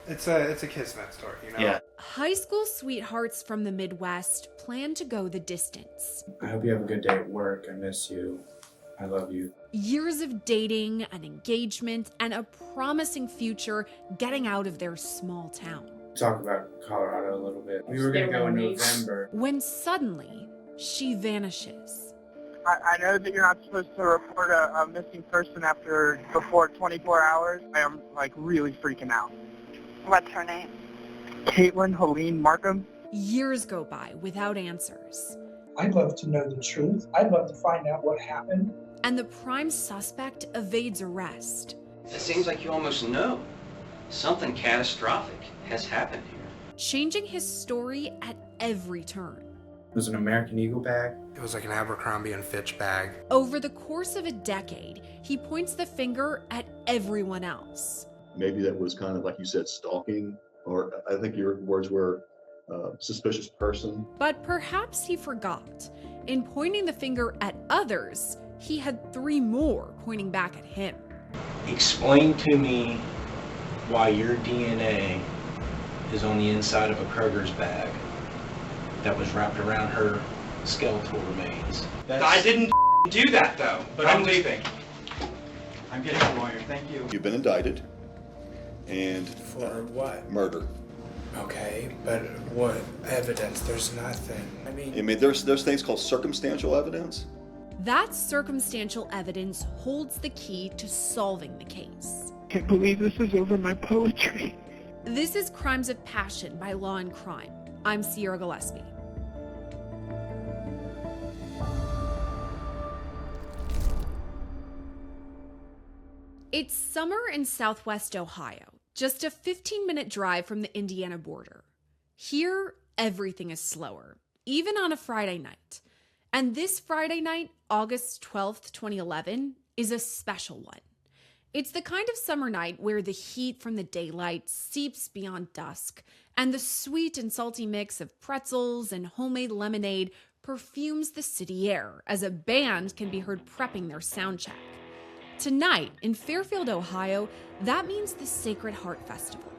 It's a kismet story, you know? Yeah. High school sweethearts from the Midwest plan to go the distance. I hope you have a good day at work. I miss you. I love you. Years of dating, an engagement, and a promising future getting out of their small town. Talk about Colorado a little bit. We were going to go in November. When suddenly, she vanishes. I know that you're not supposed to report a missing person before 24 hours. I am, really freaking out. What's her name? Katelyn Markham. Years go by without answers. I'd love to know the truth. I'd love to find out what happened. And the prime suspect evades arrest. It seems like you almost know. Something catastrophic has happened here. Changing his story at every turn. It was an American Eagle bag. It was like an Abercrombie and Fitch bag. Over the course of a decade, he points the finger at everyone else. Maybe that was kind of, like you said, stalking, or I think your words were suspicious person. But perhaps he forgot. In pointing the finger at others, he had 3 more pointing back at him. Explain to me why your DNA is on the inside of a Kroger's bag that was wrapped around her skeletal remains. I didn't do that, though, but I'm leaving. I'm getting a lawyer, thank you. You've been indicted, and For what? murder. Okay, but what evidence? There's nothing. I mean, there's things called circumstantial evidence. That circumstantial evidence holds the key to solving the case. I can't believe this is over my poetry. This is Crimes of Passion by Law&Crime. I'm Cedar Gillespie. It's summer in southwest Ohio, just a 15-minute drive from the Indiana border. Here, everything is slower, even on a Friday night. And this Friday night, August 12th, 2011, is a special one. It's the kind of summer night where the heat from the daylight seeps beyond dusk, and the sweet and salty mix of pretzels and homemade lemonade perfumes the city air as a band can be heard prepping their sound check. Tonight, in Fairfield, Ohio, that means the Sacred Heart Festival.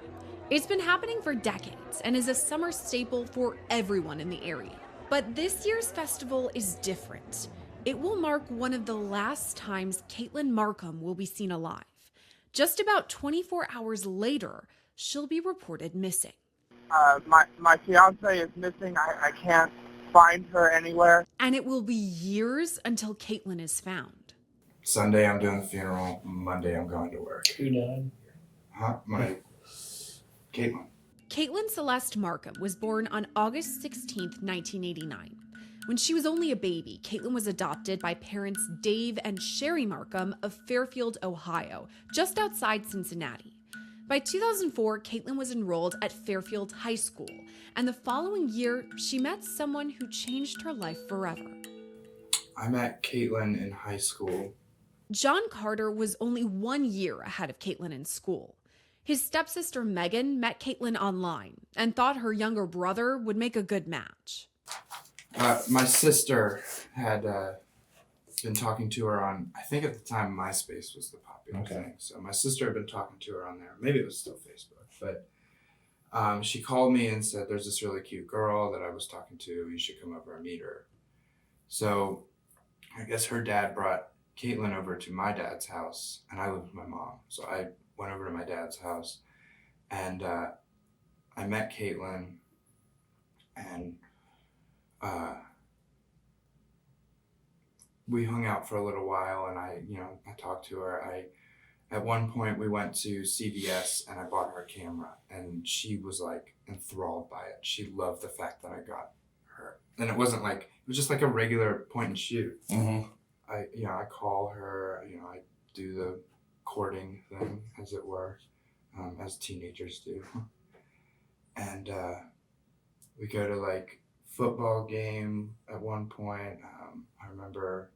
It's been happening for decades and is a summer staple for everyone in the area. But this year's festival is different. It will mark one of the last times Katelyn Markham will be seen alive. Just about 24 hours later, she'll be reported missing. My fiancé is missing. I can't find her anywhere. And it will be years until Katelyn is found. Sunday I'm doing the funeral. Monday I'm going to work. Who died? Katelyn. Katelyn Celeste Markham was born on August 16th, 1989. When she was only a baby, Katelyn was adopted by parents Dave and Sherry Markham of Fairfield, Ohio, just outside Cincinnati. By 2004, Katelyn was enrolled at Fairfield High School, and the following year, she met someone who changed her life forever. I met Katelyn in high school. John Carter was only 1 year ahead of Katelyn in school. His stepsister Megan met Katelyn online and thought her younger brother would make a good match. My sister had been talking to her on, I think at the time MySpace was the popular thing. So my sister had been talking to her on there. Maybe it was still Facebook. But she called me and said, there's this really cute girl that I was talking to. You should come over and meet her. So I guess her dad brought Katelyn over to my dad's house, and I lived with my mom. So I went over to my dad's house, and I met Katelyn, and we hung out for a little while, and I talked to her. At one point we went to CVS and I bought her a camera, and she was like enthralled by it. She loved the fact that I got her. And it wasn't like, it was just like a regular point and shoot. Mm-hmm. I call her, I do the courting thing, as it were, as teenagers do. And we go to like football game at one point. I remember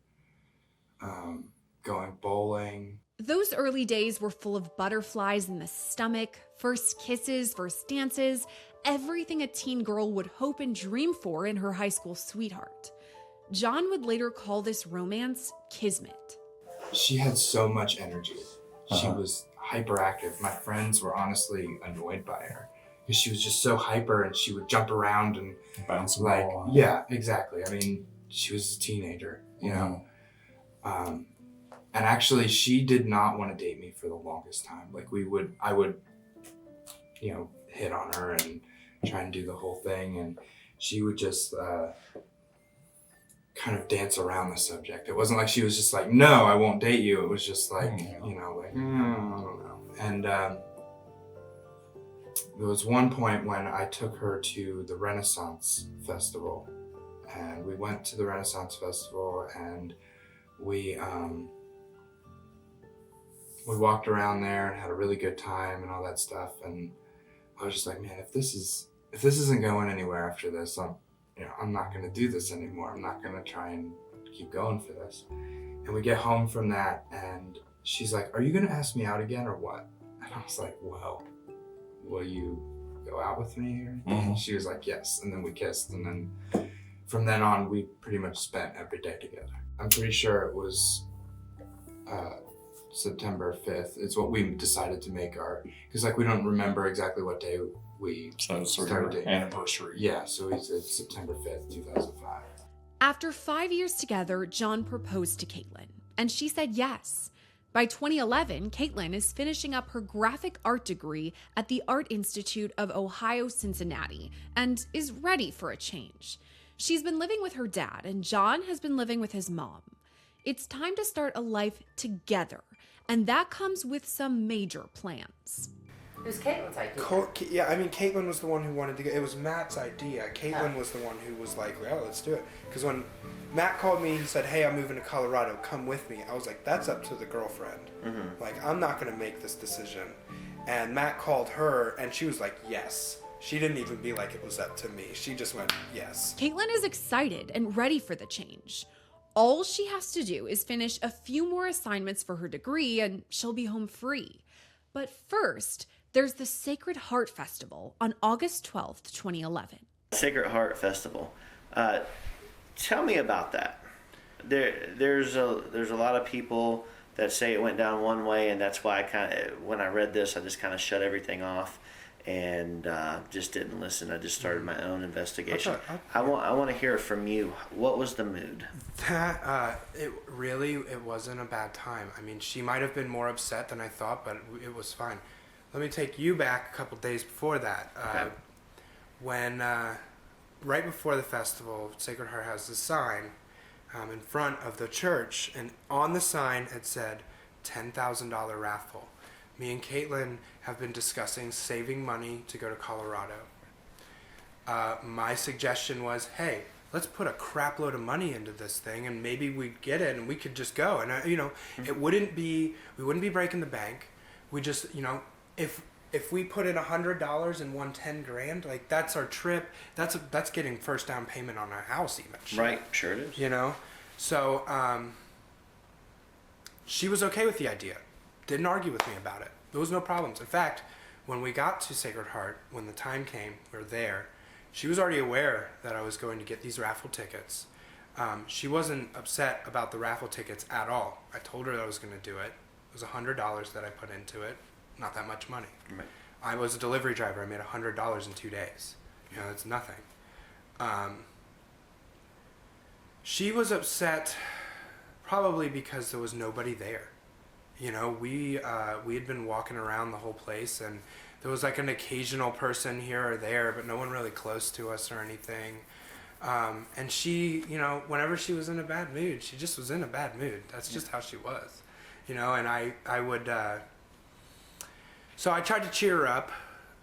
going bowling. Those early days were full of butterflies in the stomach, first kisses, first dances, everything a teen girl would hope and dream for in her high school sweetheart. John would later call this romance kismet. She had so much energy. She was hyperactive. My friends were honestly annoyed by her because she was just so hyper, and she would jump around and bounce like, ball. yeah, exactly. I mean, she was a teenager, you know. And actually, she did not want to date me for the longest time. Like I would, you know, hit on her and try and do the whole thing, and she would just kind of dance around the subject. It wasn't like she was just like, no, I won't date you. It was just like, you know, like, I don't know. And there was one point when I took her to the Renaissance Festival, and we went to the Renaissance Festival, and we walked around there and had a really good time and all that stuff. And I was just like, man, if this isn't going anywhere after this, I'm not going to do this anymore. I'm not going to try and keep going for this. And we get home from that, and she's like, are you going to ask me out again or what? And I was like, well, will you go out with me? And she was like, yes. And then we kissed. And then from then on, we pretty much spent every day together. I'm pretty sure it was September 5th. It's what we decided to make because like we don't remember exactly what day we started dating. Anniversary. Yeah, so we said September 5th, 2005. After 5 years together, John proposed to Katelyn, and she said yes. By 2011, Katelyn is finishing up her graphic art degree at the Art Institute of Ohio, Cincinnati, and is ready for a change. She's been living with her dad, and John has been living with his mom. It's time to start a life together, and that comes with some major plans. It was Katelyn's idea. Yeah, I mean, Katelyn was the one who wanted to go. It was Matt's idea. Katelyn was the one who was like, well, let's do it. Because when Matt called me, he said, hey, I'm moving to Colorado. Come with me. I was like, that's up to the girlfriend. Like, I'm not going to make this decision. And Matt called her, and she was like, yes. She didn't even be like it was up to me. She just went, yes. Katelyn is excited and ready for the change. All she has to do is finish a few more assignments for her degree, and she'll be home free. But first, there's the Sacred Heart Festival on August 12th, 2011. Sacred Heart Festival. Tell me about that. There's a lot of people that say it went down one way, and that's why when I read this, I just kind of shut everything off and just didn't listen. I just started my own investigation. I want to hear from you. What was the mood? It wasn't a bad time. I mean, she might have been more upset than I thought, but it was fine. Let me take you back a couple days before that. Okay. When right before the festival, Sacred Heart has this sign in front of the church, and on the sign it said $10,000 raffle. Me and Katelyn have been discussing saving money to go to Colorado. My suggestion was, hey, let's put a crap load of money into this thing, and maybe we'd get it, and we could just go. And we wouldn't be breaking the bank. We just, if we put in $100 and won $10,000, like that's our trip. That's getting first down payment on our house even. Right, sure it is. So she was okay with the idea. Didn't argue with me about it. There was no problems. In fact, when we got to Sacred Heart, when the time came, we were there, she was already aware that I was going to get these raffle tickets. She wasn't upset about the raffle tickets at all. I told her that I was going to do it. It was $100 that I put into it. Not that much money. Right. I was a delivery driver. I made $100 in 2 days. It's nothing. She was upset probably because there was nobody there. We had been walking around the whole place, and there was like an occasional person here or there, but no one really close to us or anything. And she, whenever she was in a bad mood, she just was in a bad mood. That's just how she was, and I would, so I tried to cheer her up.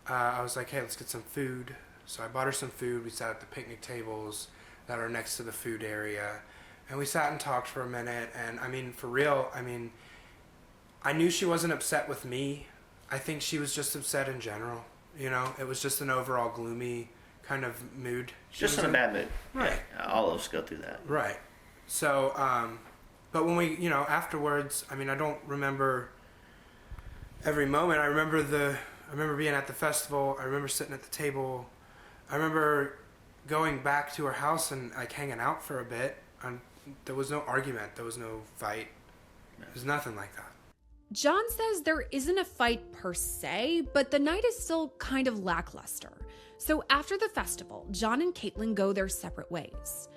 I was like, hey, let's get some food. So I bought her some food. We sat at the picnic tables that are next to the food area, and we sat and talked for a minute. And I mean, for real, I knew she wasn't upset with me. I think she was just upset in general. It was just an overall gloomy kind of mood. Just in a bad mood. Right. Yeah, all of us go through that. Right. So, but when we, afterwards, I don't remember every moment. I remember being at the festival. I remember sitting at the table. I remember going back to her house and like hanging out for a bit. There was no argument. There was no fight. There's nothing like that. John says there isn't a fight per se, but the night is still kind of lackluster. So after the festival, John and Katelyn go their separate ways.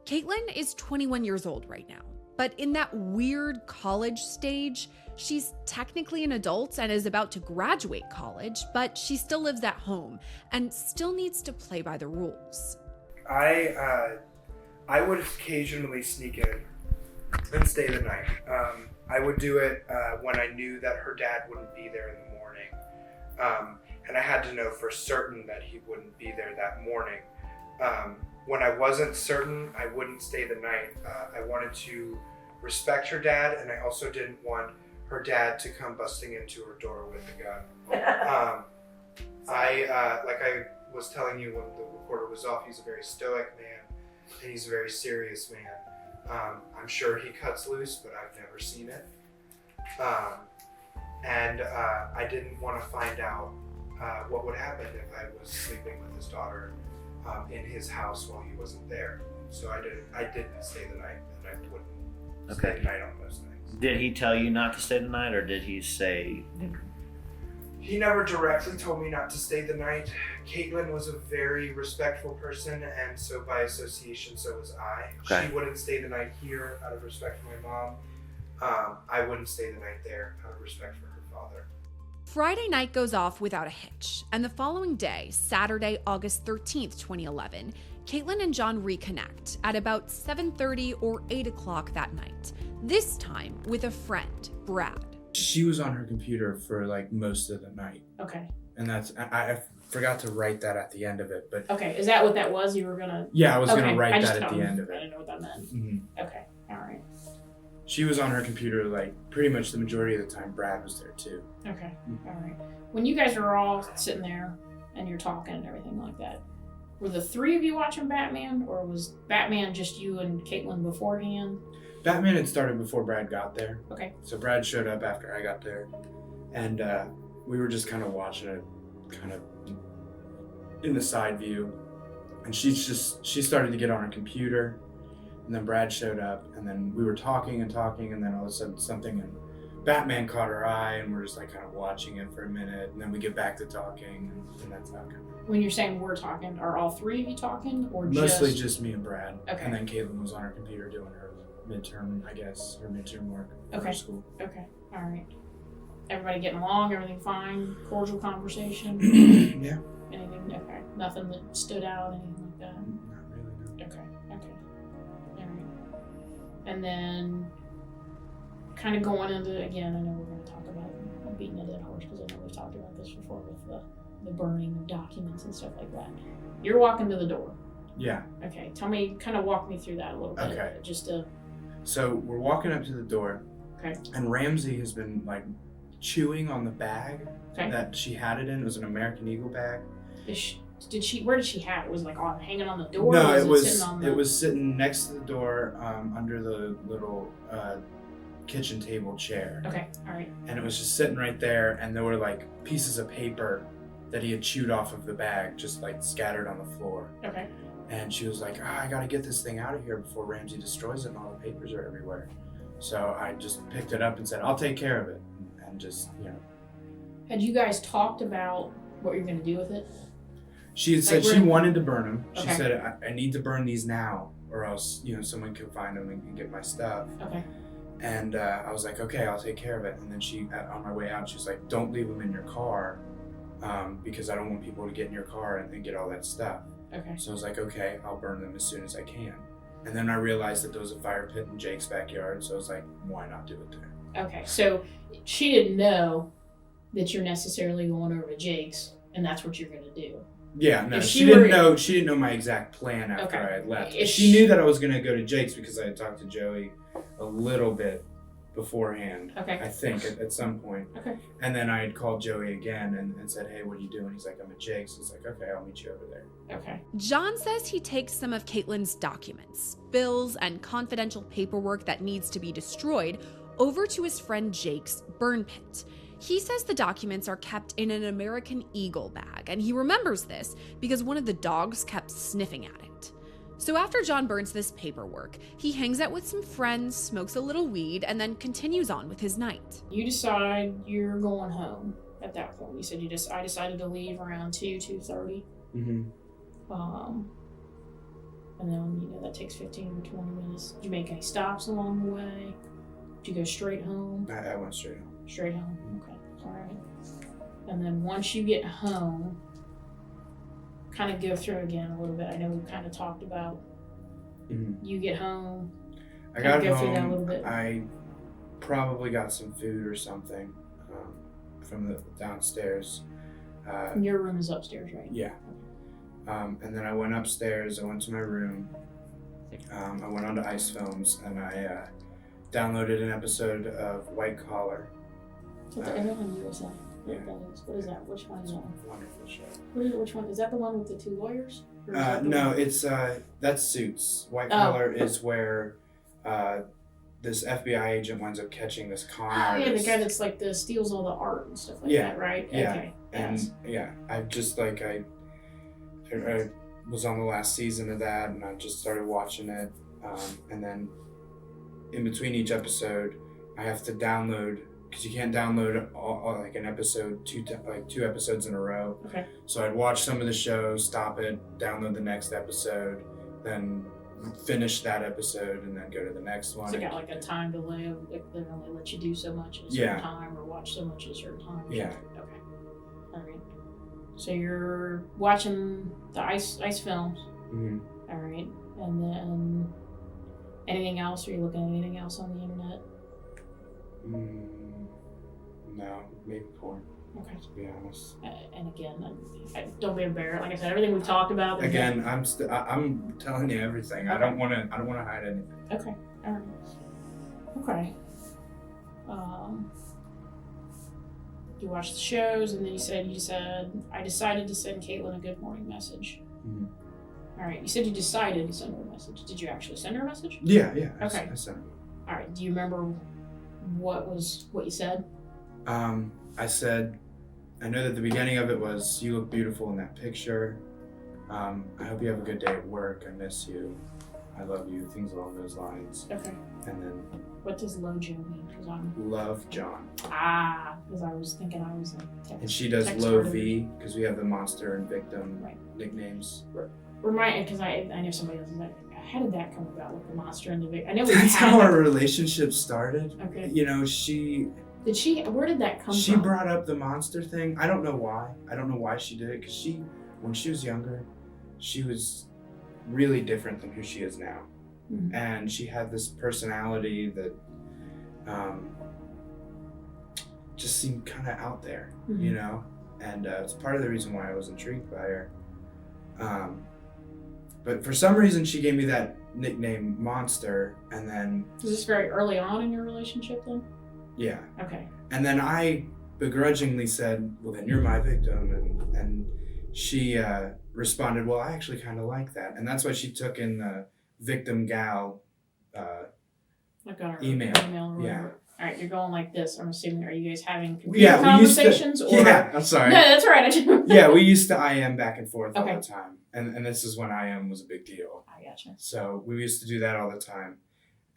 Katelyn is 21 years old right now, but in that weird college stage, she's technically an adult and is about to graduate college, but she still lives at home and still needs to play by the rules. I would occasionally sneak in and stay the night. I would do it when I knew that her dad wouldn't be there in the morning. And I had to know for certain that he wouldn't be there that morning. When I wasn't certain, I wouldn't stay the night. I wanted to respect her dad, and I also didn't want her dad to come busting into her door with a gun. Like I was telling you when the recorder was off, he's a very stoic man, and he's a very serious man. I'm sure he cuts loose, but I've never seen it. And I didn't want to find out what would happen if I was sleeping with his daughter in his house while he wasn't there. So I didn't stay the night, and I wouldn't stay the night on most nights. Did he tell you not to stay the night, or did he say? He never directly told me not to stay the night. Katelyn was a very respectful person, and so by association, so was I. Okay. She wouldn't stay the night here out of respect for my mom. I wouldn't stay the night there out of respect for her father. Friday night goes off without a hitch, and the following day, Saturday, August 13th, 2011, Katelyn and John reconnect at about 7:30 or 8 o'clock that night, this time with a friend, Brad. She was on her computer for like most of the night. Okay. And I forgot to write that at the end of it, but... Okay, is that what that was? You were gonna... Yeah, I was gonna write that at the end of it. I didn't know what that meant. Mm-hmm. Okay, alright. She was on her computer like pretty much the majority of the time. Brad was there too. Okay, alright. When you guys are all sitting there and you're talking and everything like that, were the three of you watching Batman, or was Batman just you and Katelyn beforehand? Batman had started before Brad got there. Okay. So Brad showed up after I got there, and we were just kind of watching it, kind of in the side view. And she started to get on her computer, and then Brad showed up, and then we were talking, and then all of a sudden something in Batman caught her eye, and we're just like kind of watching it for a minute, and then we get back to talking, and that's how it kind of... When you're saying we're talking, are all three of you talking, or Mostly just me and Brad. Okay. And then Katelyn was on her computer doing her midterm, I guess, her midterm work for school. Okay, alright. Everybody getting along, everything fine, cordial conversation? Yeah. Anything, okay, nothing that stood out, anything like that? Not really, no. Okay, alright. And then, kind of going into, again, I know we're going to talk about beating a dead horse, because I know we've talked about this before with the burning of documents and stuff like that. You're walking to the door. Yeah. Okay, kind of walk me through that a little bit. Okay. Just to... So we're walking up to the door. Okay. And Ramsey has been like chewing on the bag that she had it in. It was an American Eagle bag. Where did she have it? Was it like hanging on the door? No, it was sitting next to the door under the little kitchen table chair. Okay, all right. And it was just sitting right there, and there were like pieces of paper that he had chewed off of the bag, just like scattered on the floor. Okay. And she was like, I gotta get this thing out of here before Ramsey destroys it and all the papers are everywhere. So I just picked it up and said, I'll take care of it. And just, Had you guys talked about what you're going to do with it? She had said she wanted to burn them. She Okay. said, I need to burn these now, or else, someone could find them and get my stuff. Okay. And I was like, okay, I'll take care of it. And then she, on my way out, she was like, don't leave them in your car because I don't want people to get in your car and get all that stuff. Okay. So I was like, okay, I'll burn them as soon as I can. And then I realized that there was a fire pit in Jake's backyard, so I was like, why not do it there? Okay, so she didn't know that you're necessarily going over to Jake's, and that's what you're going to do. Yeah, no, she didn't know my exact plan after I had left. She knew that I was going to go to Jake's because I had talked to Joey a little bit beforehand. Okay. I think at some point. Okay. And then I had called Joey again and said, hey, what are you doing? He's like, I'm at Jake's. He's like, okay, I'll meet you over there. Okay. John says he takes some of Katelyn's documents, bills, and confidential paperwork that needs to be destroyed over to his friend Jake's burn pit. He says the documents are kept in an American Eagle bag, and he remembers this because one of the dogs kept sniffing at it. So after John burns this paperwork, he hangs out with some friends, smokes a little weed, and then continues on with his night. You decide you're going home at that point. You said I decided to leave around 2:30. Mm-hmm. And then, that takes 15 or 20 minutes. Did you make any stops along the way? Did you go straight home? I went straight home. Straight home, okay, all right. And then once you get home, kind of go through again a little bit. I know we kind of talked about you get home. I got go home. Through that a little bit. I probably got some food or something from the downstairs. Your room is upstairs, right? Yeah. And then I went upstairs. I went to my room. I went onto Ice Films and I downloaded an episode of White Collar. Everyone knows that. Yeah. What is that? Which one is that? Wonderful show. Which one? Is that the one with the 2 lawyers? No, it's that's Suits. White Collar is where this FBI agent winds up catching this con artist. Yeah, the guy that's like steals all the art and stuff like that, right? Yeah. Okay. And I just I was on the last season of that, and I just started watching it, and then in between each episode, I have to download, because you can't download all like an episode, two episodes in a row. Okay. So I'd watch some of the show, stop it, download the next episode, then finish that episode, and then go to the next one. So it got like a time delay of they only let you do so much at a certain time or watch so much at a certain time. Yeah. Okay. All right. So you're watching the ice films. Mm-hmm. All right. And then anything else? Are you looking at anything else on the internet? No, maybe porn. Okay. To be honest. And again, don't be embarrassed. Like I said, everything we've talked about. Again, I'm telling you everything. Okay. I don't want to hide anything. Okay. All right. Okay. You watched the shows, and then you said I decided to send Katelyn a good morning message. Mm-hmm. All right. You said you decided to send her a message. Did you actually send her a message? Yeah. Okay. I sent her. All right. Do you remember what you said? I said, I know that the beginning of it was, "You look beautiful in that picture. I hope you have a good day at work. I miss you. I love you." Things along those lines. Okay. And then. What does Lo Joe mean? Love John. Because I was thinking I was like. And she does Lo V, because we have the monster and victim nicknames. Remind, because I know somebody else is like, how did that come about with the monster and the victim? I know that's how our relationship started. Okay. Where did that come from? She brought up the monster thing. I don't know why. I don't know why she did it, because when she was younger, she was really different than who she is now. Mm-hmm. And she had this personality that just seemed kind of out there, mm-hmm. And it's part of the reason why I was intrigued by her. But for some reason, she gave me that nickname, Monster, and then... Was this very early on in your relationship then? Yeah. Okay. And then I begrudgingly said, "Well, then you're my victim," and she responded, "Well, I actually kind of like that," and that's why she took in the victim gal like on her email. Or whatever. All right, you're going like this. I'm assuming. Are you guys having conversations? I'm sorry. No, that's all right. Yeah, we used to IM back and forth all Okay. the time, and this is when IM was a big deal. I gotcha. So we used to do that all the time,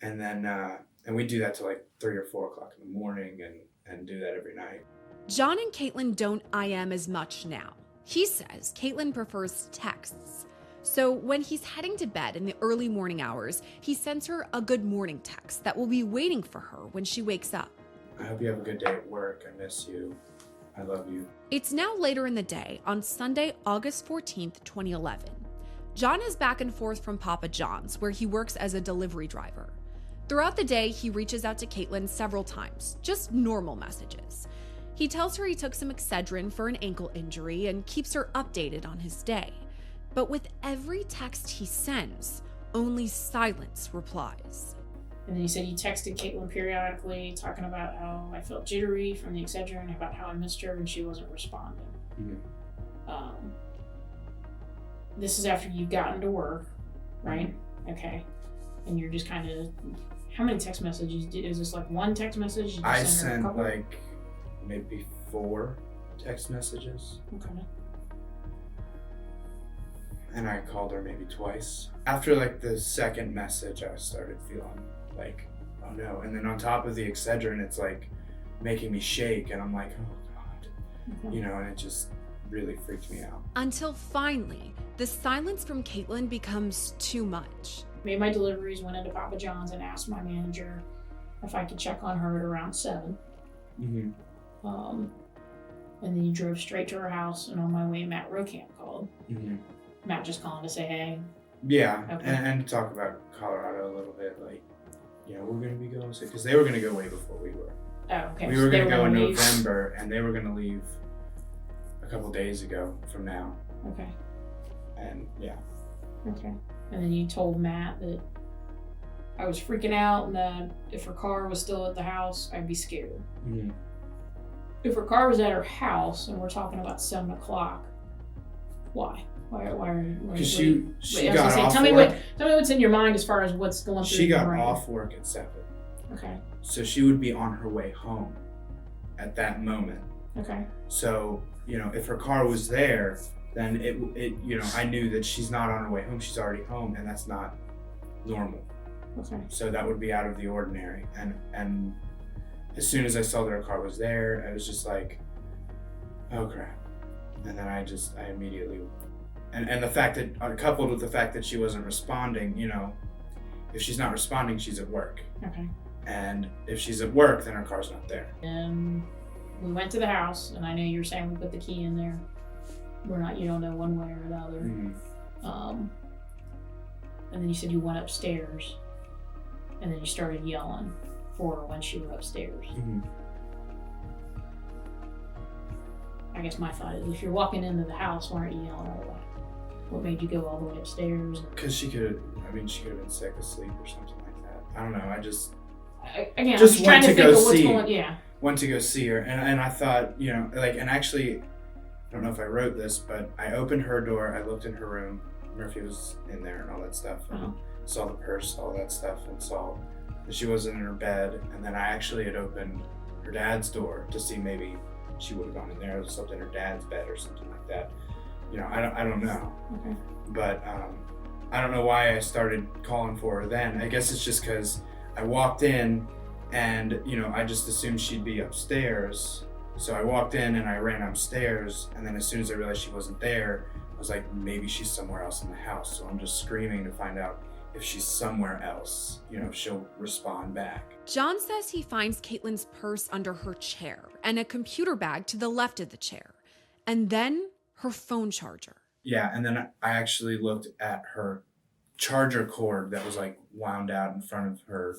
and then we do that till like 3 or 4 o'clock in the morning, and do that every night. John and Katelyn don't IM as much now. He says Katelyn prefers texts. So when he's heading to bed in the early morning hours, he sends her a good morning text that will be waiting for her when she wakes up. "I hope you have a good day at work. I miss you. I love you." It's now later in the day on Sunday, August 14th, 2011. John is back and forth from Papa John's, where he works as a delivery driver. Throughout the day, he reaches out to Katelyn several times, just normal messages. He tells her he took some Excedrin for an ankle injury and keeps her updated on his day. But with every text he sends, only silence replies. And then you said you texted Katelyn periodically, talking about how I felt jittery from the Excedrin, about how I missed her, and she wasn't responding. Mm-hmm. This is after you've gotten to work, right? Mm-hmm. Okay. And you're just kind of... How many text messages? Is this like one text message? Did you I send her a sent couple? like maybe 4 text messages. Okay. and I called her maybe twice. After like the second message, I started feeling like, oh no. And then on top of the Excedrin, it's like making me shake, and I'm like, oh God, you know, and it just really freaked me out. Until finally, the silence from Katelyn becomes too much. Made my deliveries, went into Papa John's and asked my manager if I could check on her at around 7. And then you drove straight to her house, and on my way, Matt Rocamp called. Matt just calling to say hey. Yeah, Okay. and talk about Colorado a little bit, like, you know, we're going to be going, because they were going to go way before we were. Oh, okay. We So were they going to go in leave. November, and they were going to leave a couple days ago from now. Okay. And yeah. Okay. And then you told Matt that I was freaking out and that if her car was still at the house, I'd be scared. If her car was at her house and we're talking about 7 o'clock, why? Why are you? Because she I was got gonna say, off tell me work. what's in your mind as far as what's going through She your got brain. off work at 7. Okay. So she would be on her way home at that moment. Okay. So, you know, if her car was there, then it you know, I knew that she's not on her way home. She's already home, and that's not normal. Okay. So that would be out of the ordinary. And as soon as I saw that her car was there, I was just like, oh crap. And then I immediately, and the fact that, coupled with the fact that she wasn't responding, you know, if she's not responding, she's at work. Okay. And if she's at work, then her car's not there. We went to the house, and I know you were saying we put the key in there. You don't know one way or the other. And then you said you went upstairs, and then you started yelling for her when she was upstairs. I guess my thought is, if you're walking into the house, why aren't you yelling all the way? What made you go all the way upstairs? Because she could have been sick asleep or something like that. I don't know. I just Again, just I'm trying went to to think go of what's see. going. Yeah. Went to go see her, and I thought, you know, like, and actually, I don't know if I wrote this, but I opened her door. I looked in her room. Murphy was in there and all that stuff. And saw the purse, all that stuff, and saw that she wasn't in her bed. And then I actually had opened her dad's door to see maybe she would have gone in there or slept in her dad's bed or something like that. You know, I don't know. Okay. But I don't know why I started calling for her then. I guess it's just because I walked in and, you know, I just assumed she'd be upstairs. So I walked in and I ran upstairs, and then as soon as I realized she wasn't there, I was like, maybe she's somewhere else in the house. So I'm just screaming to find out if she's somewhere else, you know, if she'll respond back. John says he finds Katelyn's purse under her chair and a computer bag to the left of the chair, and then her phone charger. Yeah, and then I actually looked at her charger cord that was like wound out in front of her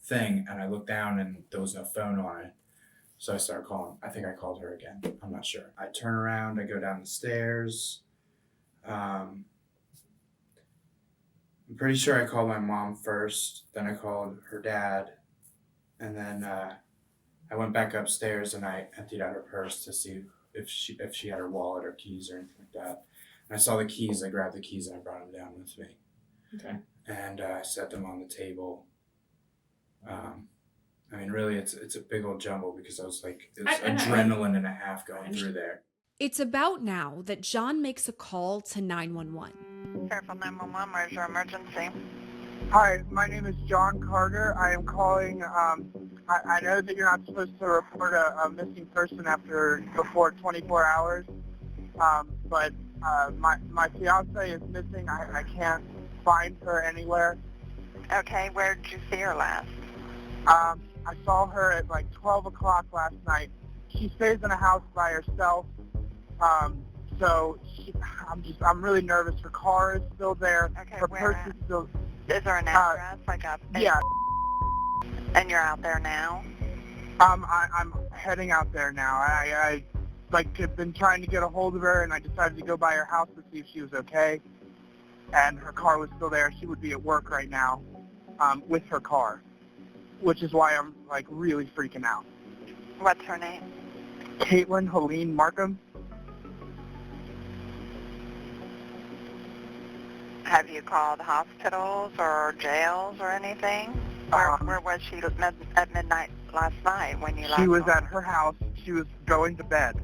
thing, and I looked down and there was no phone on it. So I started calling. I think I called her again. I'm not sure. I turn around, I go down the stairs. I'm pretty sure I called my mom first, then I called her dad, and then I went back upstairs and I emptied out her purse to see if she had her wallet or keys or anything like that. And I saw the keys, I grabbed the keys and I brought them down with me. Okay. And I set them on the table. I mean, really, it's a big old jumble because I was like, it's adrenaline and a half going through there. It's about now that John makes a call to 911. Fairfield 911, where's your emergency? Hi, my name is John Carter. I am calling. I know that you're not supposed to report a missing person before 24 hours, but my fiance is missing. I can't find her anywhere. Okay, where did you see her last? I saw her at like 12 o'clock last night. She stays in a house by herself, so I'm really nervous. Her car is still there. Okay, her where purse is still. Is there an address, Yeah. And you're out there now? I'm heading out there now. I have been trying to get a hold of her, and I decided to go by her house to see if she was okay. And her car was still there. She would be at work right now, with her car, which is why I'm like really freaking out. What's her name? Katelyn Markham. Have you called hospitals or jails or anything? Where was she at midnight last night when you last She was saw at her? her house. She was going to bed.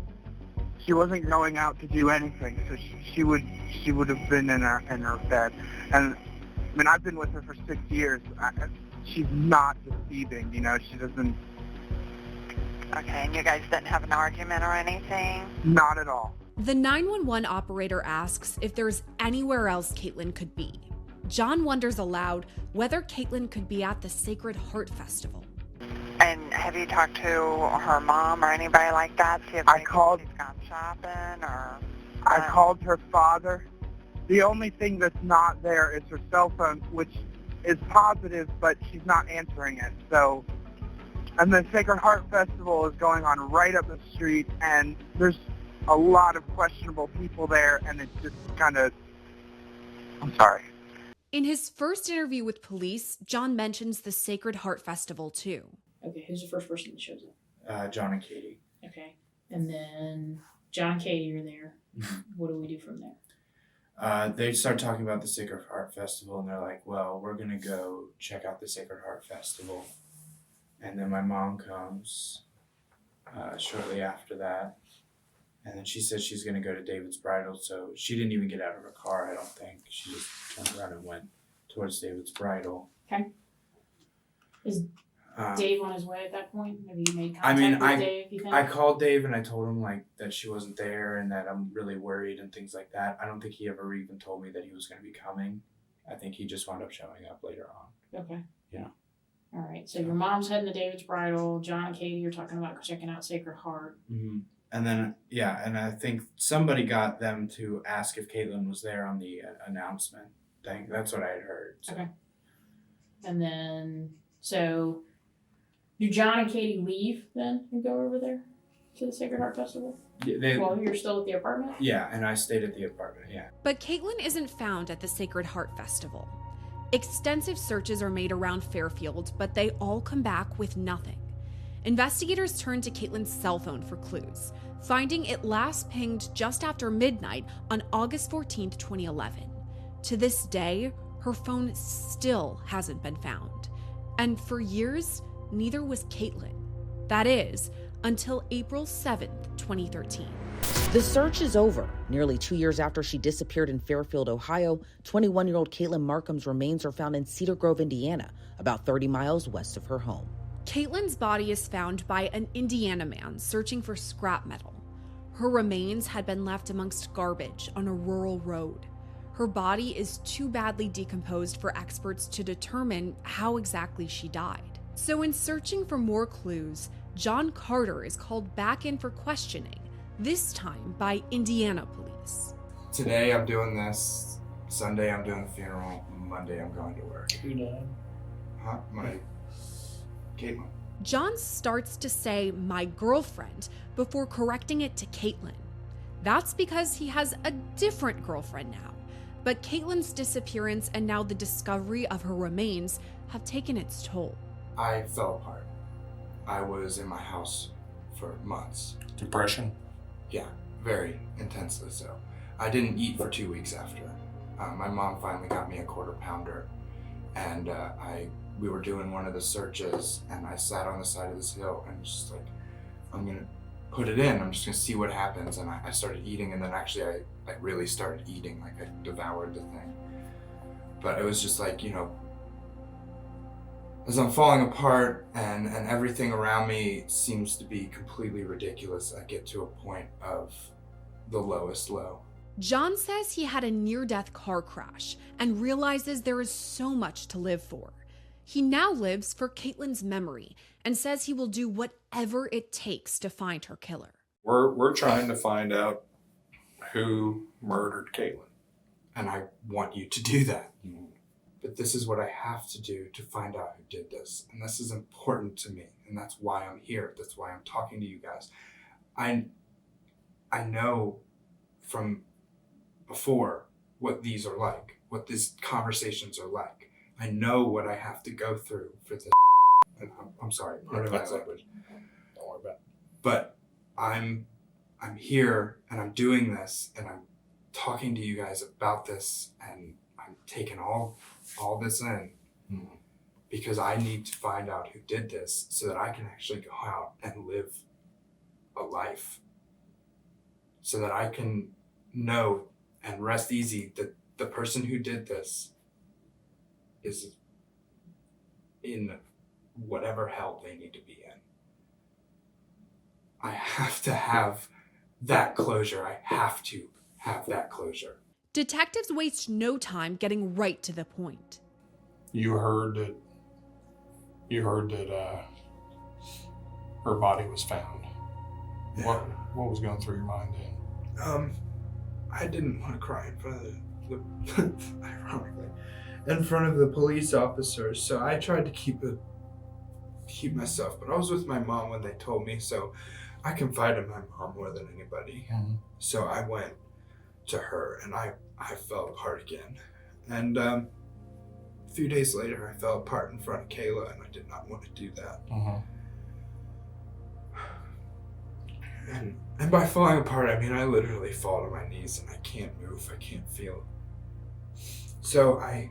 She wasn't going out to do anything, so she would have been in her bed. And I mean, I've been with her for 6 years. She's not deceiving, she doesn't. Okay, and you guys didn't have an argument or anything? Not at all. The 911 operator asks if there's anywhere else Katelyn could be. John wonders aloud whether Katelyn could be at the Sacred Heart Festival. And have you talked to her mom or anybody like that? See if she's gone shopping or... I called her father. The only thing that's not there is her cell phone, which is positive, but she's not answering it. So, and the Sacred Heart Festival is going on right up the street, and there's a lot of questionable people there, and it's just kind of... I'm sorry. In his first interview with police, John mentions the Sacred Heart Festival too. Okay, who's the first person that shows up? John and Katie. Okay, and then John and Katie are there. Mm-hmm. What do we do from there? They start talking about the Sacred Heart Festival, and they're like, well, we're going to go check out the Sacred Heart Festival. And then my mom comes shortly after that. And then she says she's going to go to David's Bridal, so she didn't even get out of her car, I don't think. She just turned around and went towards David's Bridal. Okay. Is Dave on his way at that point? Have you made contact with Dave, you think? I called Dave and I told him that she wasn't there and that I'm really worried and things like that. I don't think he ever even told me that he was going to be coming. I think he just wound up showing up later on. Okay. Yeah. All right. So your mom's heading to David's Bridal. John and Katie are talking about checking out Sacred Heart. Mm-hmm. And then, and I think somebody got them to ask if Katelyn was there on the announcement thing. That's what I had heard. So. Okay. And then, so do John and Katie leave then and go over there to the Sacred Heart Festival? Yeah, while you're still at the apartment? Yeah, and I stayed at the apartment, yeah. But Katelyn isn't found at the Sacred Heart Festival. Extensive searches are made around Fairfield, but they all come back with nothing. Investigators turn to Katelyn's cell phone for clues, finding it last pinged just after midnight on August 14th, 2011. To this day, her phone still hasn't been found. And for years, neither was Katelyn. That is, until April 7th, 2013. The search is over. Nearly 2 years after she disappeared in Fairfield, Ohio, 21-year-old Katelyn Markham's remains are found in Cedar Grove, Indiana, about 30 miles west of her home. Katelyn's body is found by an Indiana man searching for scrap metal. Her remains had been left amongst garbage on a rural road. Her body is too badly decomposed for experts to determine how exactly she died. So in searching for more clues, John Carter is called back in for questioning, this time by Indiana police. Today I'm doing this, Sunday I'm doing the funeral, Monday I'm going to work. Who died? Huh? My Caitlin. John starts to say my girlfriend before correcting it to Katelyn. That's because he has a different girlfriend now. But Katelyn's disappearance and now the discovery of her remains have taken its toll. I fell apart. I was in my house for months. Depression? Yeah, very intensely so. I didn't eat for 2 weeks after. My mom finally got me a quarter pounder, and we were doing one of the searches, and I sat on the side of this hill and just like, I'm gonna put it in. I'm just gonna see what happens. And I started eating, and then actually I really started eating. Like I devoured the thing. But it was just like, as I'm falling apart and everything around me seems to be completely ridiculous, I get to a point of the lowest low. John says he had a near-death car crash and realizes there is so much to live for. He now lives for Katelyn's memory and says he will do whatever it takes to find her killer. We're trying to find out who murdered Katelyn. And I want you to do that. But this is what I have to do to find out who did this. And this is important to me. And that's why I'm here. That's why I'm talking to you guys. I know from before what these are like, what these conversations are like. I know what I have to go through for this. And I'm sorry, part of my language. Don't worry about it. But I'm here and I'm doing this and I'm talking to you guys about this and I'm taking all this in because I need to find out who did this so that I can actually go out and live a life so that I can know and rest easy that the person who did this is in whatever hell they need to be in. I have to have that closure. I have to have that closure. Detectives waste no time getting right to the point. You heard that her body was found. Yeah. What was going through your mind then? I didn't want to cry in front of the ironically, in front of the police officers, so I tried to keep myself, but I was with my mom when they told me, so I confided in my mom more than anybody. Mm-hmm. So I went to her, and I fell apart again. And a few days later, I fell apart in front of Kayla, and I did not want to do that. Mm-hmm. And by falling apart, I mean I literally fall to my knees, and I can't move, I can't feel. So I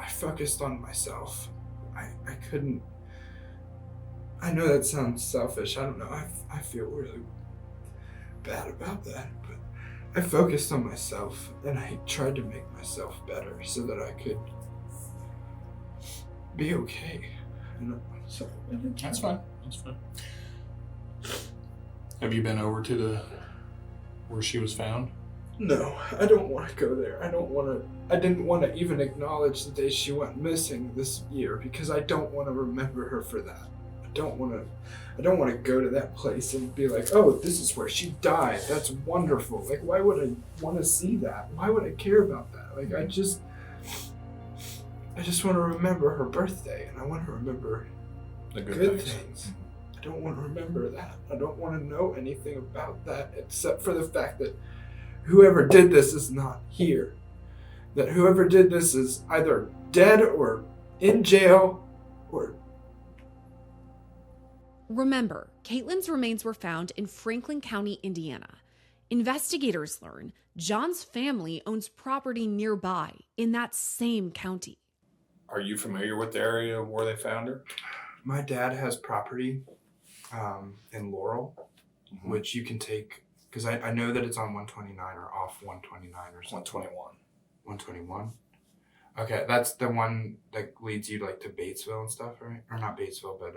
focused on myself. I couldn't. I know that sounds selfish. I don't know. I feel really bad about that, but I focused on myself, and I tried to make myself better so that I could be okay. And so That's fine. That's fine. Have you been over to where she was found? No, I don't want to go there. I didn't want to even acknowledge the day she went missing this year because I don't want to remember her for that. I don't want to go to that place and be like, oh, this is where she died. That's wonderful. Like, why would I want to see that? Why would I care about that? Like, I just want to remember her birthday, and I want to remember The good things. I don't want to remember that. I don't want to know anything about that except for the fact that whoever did this is not here. That whoever did this is either dead or in jail or... Remember, Katelyn's remains were found in Franklin County, Indiana. Investigators learn John's family owns property nearby in that same county. Are you familiar with the area where they found her? My dad has property in Laurel, which you can take, because I know that it's on 129 or off 129 or something. 121. 121? Okay, that's the one that leads you like to Batesville and stuff, right? Or not Batesville, but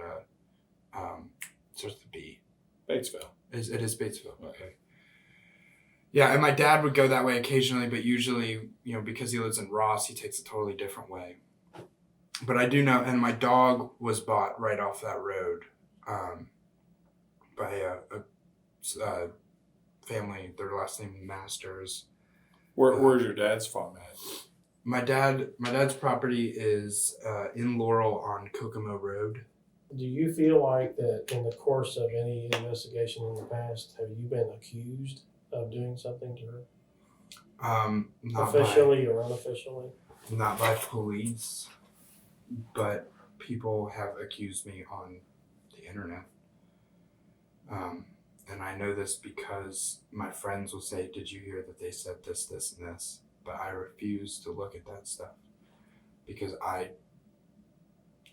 starts with B. Batesville. It is Batesville. Okay. Yeah, and my dad would go that way occasionally, but usually, because he lives in Ross, he takes a totally different way. But I do know, and my dog was bought right off that road by a family. Their last name Masters. Where's your dad's farm at? My dad's property is in Laurel on Kokomo Road. Do you feel like that in the course of any investigation in the past, have you been accused of doing something to her? Not officially or unofficially? Not by police, but people have accused me on the internet. And I know this because my friends will say, did you hear that they said this, this, and this? But I refuse to look at that stuff because I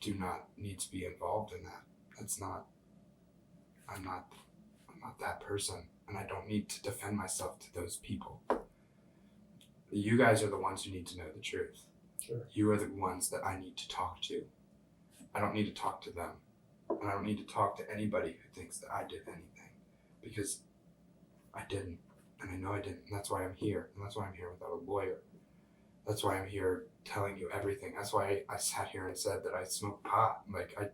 do not need to be involved in that. I'm not that person, and I don't need to defend myself to those people. You guys are the ones who need to know the truth. Sure. You are the ones that I need to talk to. I don't need to talk to them. And I don't need to talk to anybody who thinks that I did anything. Because I didn't. And I know I didn't. And that's why I'm here. And that's why I'm here without a lawyer. That's why I'm here telling you everything. That's why I sat here and said that I smoked pot. Like, I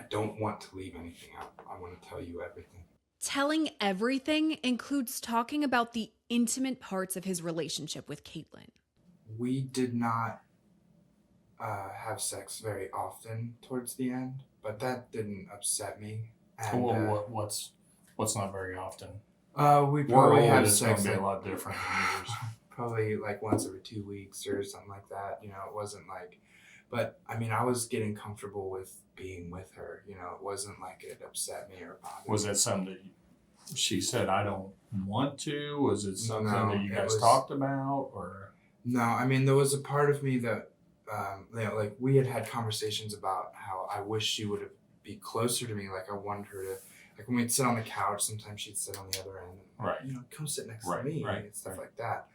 don't want to leave anything out. I want to tell you everything. Telling everything includes talking about the intimate parts of his relationship with Katelyn. We did not have sex very often towards the end, but that didn't upset me. And, what's not very often? We probably have sex. It's gonna be a lot different than yours. Probably like once every 2 weeks or something like that. It wasn't like, but I mean, I was getting comfortable with being with her. It wasn't like it upset me or bothered me. Was that something that she said, I don't want to? Was it something that you guys was, talked about, or? No, I mean, there was a part of me that, like we had conversations about how I wish she would have be closer to me. Like I wanted her to, like when we'd sit on the couch, sometimes she'd sit on the other end. And, Right. You know, come sit next Right, to me right, and stuff right. like that.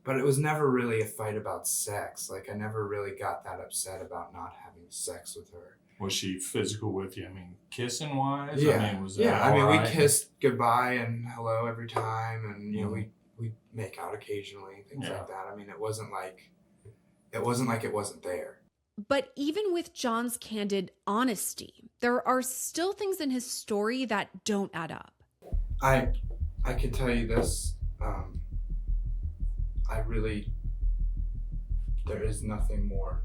But it was never really a fight about sex. Like I never really got that upset about not having sex with her. Was she physical with you? I mean, kissing wise? Yeah. I mean, was that yeah. I mean, all we right? kissed goodbye and hello every time. And, you know, Mhm. we make out occasionally, things Yeah. like that. I mean, it wasn't like it wasn't there. But even with John's candid honesty, there are still things in his story that don't add up. I can tell you this. There is nothing more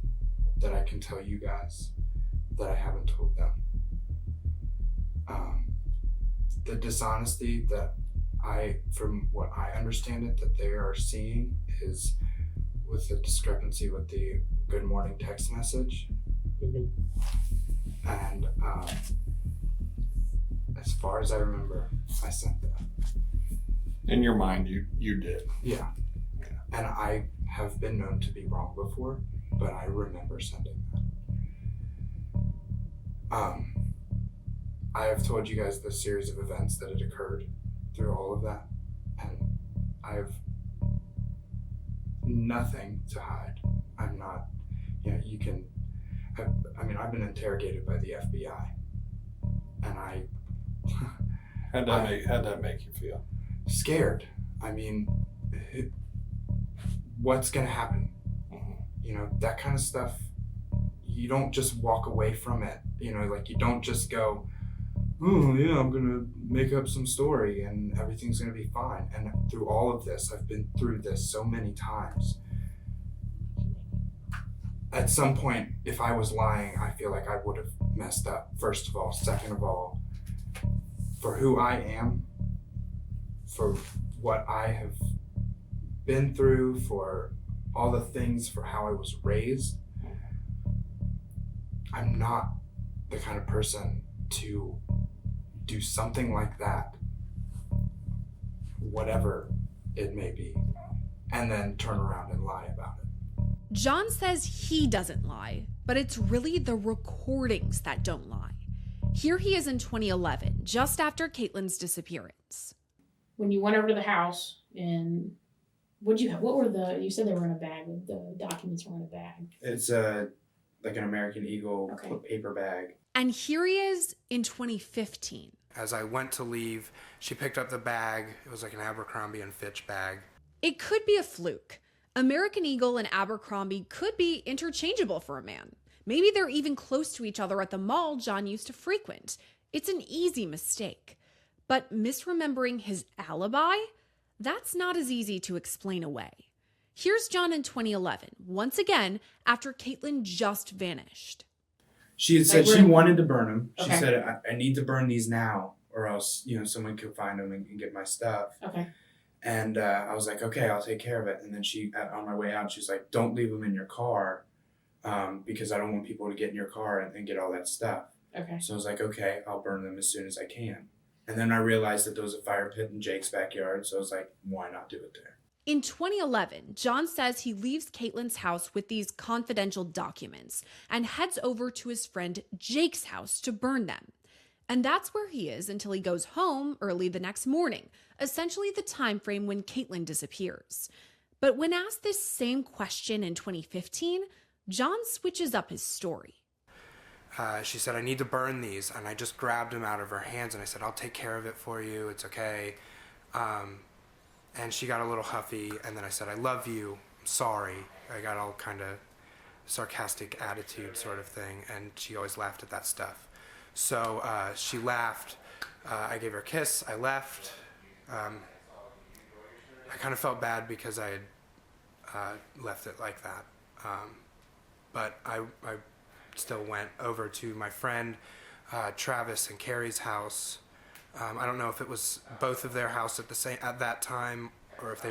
that I can tell you guys that I haven't told them. The dishonesty that from what I understand it, that they are seeing is with the discrepancy with the good morning text message. And as far as I remember, I sent that. In your mind, you did. Yeah. And I have been known to be wrong before, but I remember sending that. I have told you guys the series of events that had occurred through all of that, and I have nothing to hide. I'm not, you know, you can, I mean, I've been interrogated by the FBI, and How'd that make you feel? Scared. I mean, what's gonna happen? You know, that kind of stuff. You don't just walk away from it. You know, like you don't just go, oh yeah, I'm gonna make up some story and everything's gonna be fine. And through all of this, I've been through this so many times. At some point, if I was lying, I feel like I would have messed up. First of all, second of all, for who I am, for what I have been through, for all the things, for how I was raised, I'm not the kind of person to do something like that, whatever it may be, and then turn around and lie about it. John says he doesn't lie, but it's really the recordings that don't lie. Here he is in 2011, just after Katelyn's disappearance. When you went over to the house, and you said they were in a bag, the documents were in a bag. It's like an American Eagle paper bag. And here he is in 2015. As I went to leave, she picked up the bag. It was like an Abercrombie and Fitch bag. It could be a fluke. American Eagle and Abercrombie could be interchangeable for a man. Maybe they're even close to each other at the mall John used to frequent. It's an easy mistake. But misremembering his alibi? That's not as easy to explain away. Here's John in 2011, once again, after Katelyn just vanished. She had said she wanted to burn them. She Okay. said, I need to burn these now, or else, you know, someone could find them and get my stuff. Okay. And I was like, okay, I'll take care of it. And then she, on my way out, she's like, don't leave them in your car because I don't want people to get in your car and get all that stuff. Okay. So I was like, okay, I'll burn them as soon as I can. And then I realized that there was a fire pit in Jake's backyard. So I was like, why not do it there? In 2011, John says he leaves Katelyn's house with these confidential documents and heads over to his friend Jake's house to burn them. And that's where he is until he goes home early the next morning, essentially the time frame when Katelyn disappears. But when asked this same question in 2015, John switches up his story. She said, I need to burn these. And I just grabbed them out of her hands and I said, I'll take care of it for you. It's okay. And she got a little huffy. And then I said, I love you. I'm sorry. I got all kind of sarcastic attitude sort of thing. And she always laughed at that stuff. So she laughed. I gave her a kiss. I left. I kind of felt bad because I had left it like that. But I still went over to my friend Travis and Carrie's house. I don't know if it was both of their house at that time, or if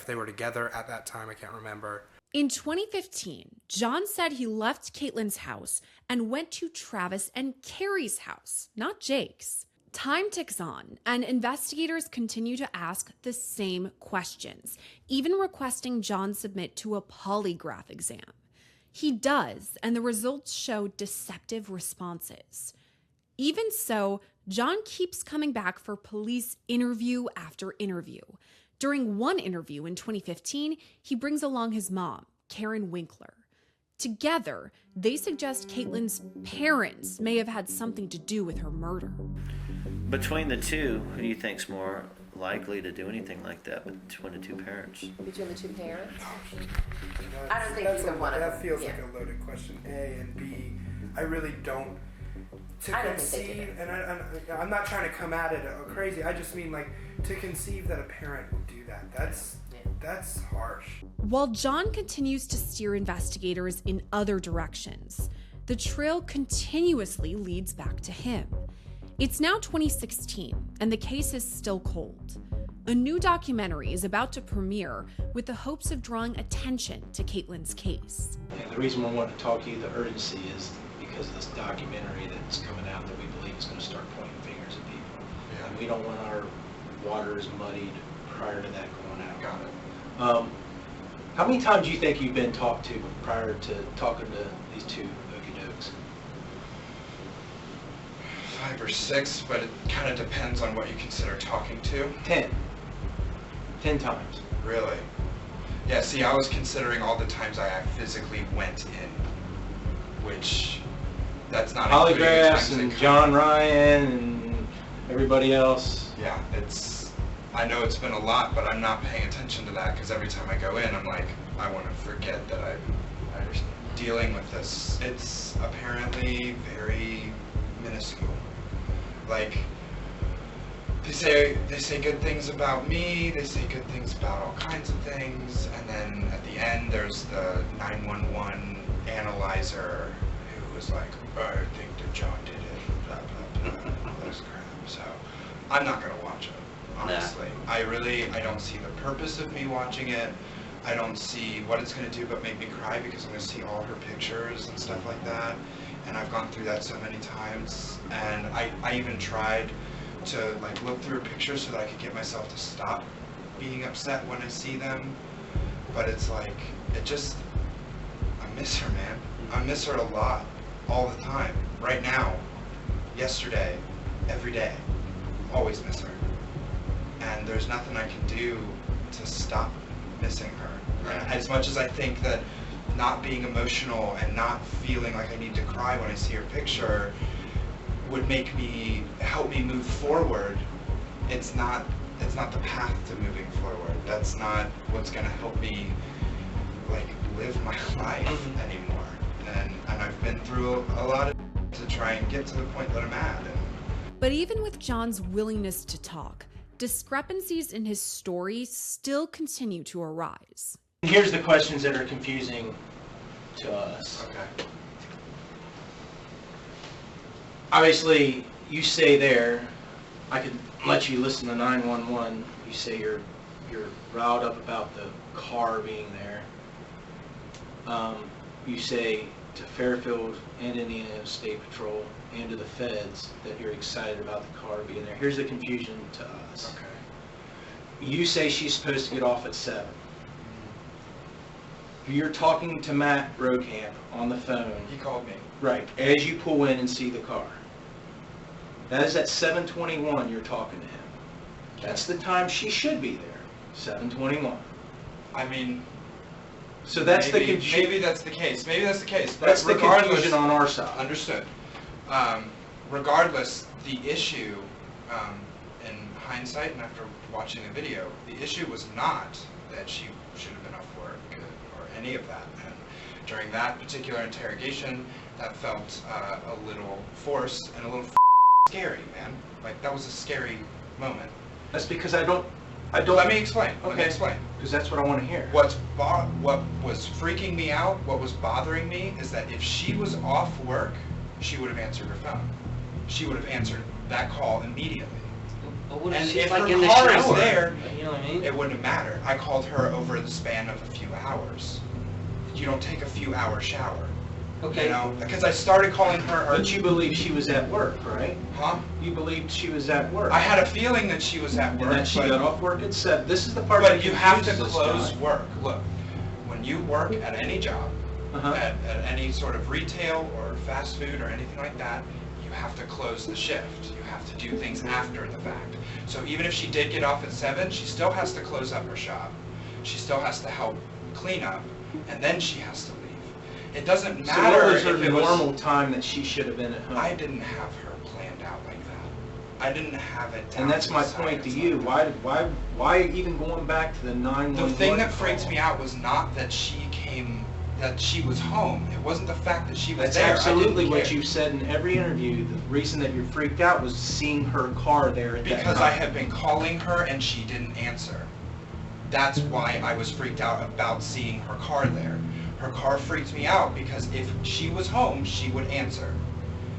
they were together at that time. I can't remember. In 2015, John said he left Katelyn's house and went to Travis and Carrie's house, not Jake's. Time ticks on, and investigators continue to ask the same questions, even requesting John submit to a polygraph exam. He does, and the results show deceptive responses. Even so, John keeps coming back for police interview after interview. During one interview in 2015, he brings along his mom, Karen Winkler. Together, they suggest Katelyn's parents may have had something to do with her murder. Between the two, who do you think's more likely to do anything like that between the two parents? Between the two parents? I don't think either one of them. That feels like a loaded question, A, and B, I really don't. To I don't think they conceive, did. and I'm not trying to come at it crazy, I just mean like to conceive that a parent would do that. That's harsh. While John continues to steer investigators in other directions, the trail continuously leads back to him. It's now 2016, and the case is still cold. A new documentary is about to premiere with the hopes of drawing attention to Katelyn's case. And the reason we want to talk to you, the urgency, is because of this documentary that's coming out that we believe is going to start pointing fingers at people. Yeah. And we don't want our waters muddied prior to that going out. Got it. How many times do you think you've been talked to prior to talking to these two okey-dokes? 5 or 6, but it kind of depends on what you consider talking to. 10. 10 times. Really? Yeah, see, I was considering all the times I physically went in, which that's not polygraphs and John Ryan and everybody else. Yeah, I know it's been a lot, but I'm not paying attention to that because every time I go in, I'm like, I want to forget that I'm dealing with this. It's apparently very minuscule. Like, they say good things about me, they say good things about all kinds of things, and then at the end there's the 911 analyzer who was like, I think that John did it, blah, blah, blah, all this crap. So, I'm not going to watch it. Honestly, I don't see the purpose of me watching it. I don't see what it's going to do but make me cry because I'm going to see all her pictures and stuff like that. And I've gone through that so many times. And I even tried to like look through her pictures so that I could get myself to stop being upset when I see them. But it's like, I miss her, man. I miss her a lot, all the time. Right now, yesterday, every day, always miss her. And there's nothing I can do to stop missing her. And as much as I think that not being emotional and not feeling like I need to cry when I see her picture would help me move forward, it's not the path to moving forward. That's not what's gonna help me like live my life anymore. And I've been through a lot to try and get to the point that I'm at. But even with John's willingness to talk, discrepancies in his story still continue to arise. Here's the questions that are confusing to us. Okay. Obviously, you say there, I could let you listen to 911. You say you're riled up about the car being there. You say to Fairfield and Indiana State Patrol and to the feds that you're excited about the car being there. Here's the confusion to us. Okay. You say she's supposed to get off at 7. You're talking to Matt Rokamp on the phone. He called me. Right, as you pull in and see the car. That is at 7:21 you're talking to him. That's the time she should be there, 7:21. I mean, so that's maybe that's the case. Maybe that's the case. But that's the confusion on our side. Understood. Regardless, the issue, in hindsight and after watching the video, the issue was not that she should have been off work or any of that. And during that particular interrogation, that felt a little forced and a little scary, man. Like, that was a scary moment. That's because I don't. Let me explain. Okay. Let me explain. Because that's what I want to hear. What was freaking me out, what was bothering me, is that if she was off work, she would have answered her phone. She would have answered that call immediately. And if like her in the car is shower, there, you know what I mean? it wouldn't have mattered. I called her over the span of a few hours. You don't take a few hour shower. Okay. You know, because I started calling her. But you believe she was at work, right? Huh? You believed she was at work. I had a feeling that she was at work. And that she got off work at 7. This is the part But that you have to confuses close us, work. Look, when you work at any job, at any sort of retail or fast food or anything like that, you have to close the shift. You have to do things after the fact. So even if she did get off at 7, she still has to close up her shop. She still has to help clean up, and then she has to leave. It doesn't matter. So what was her if it was normal time that she should have been at home? I didn't have her planned out like that. I didn't have it down. And that's my point to you. Why even going back to the 911 The thing that call? freaked me out was not that she was home. It wasn't the fact that she was That's there. absolutely I didn't what care. you said in every interview. The reason that you're freaked out was seeing her car there at that Because time. I had been calling her and she didn't answer. That's why I was freaked out about seeing her car there. Her car freaked me out because if she was home, she would answer.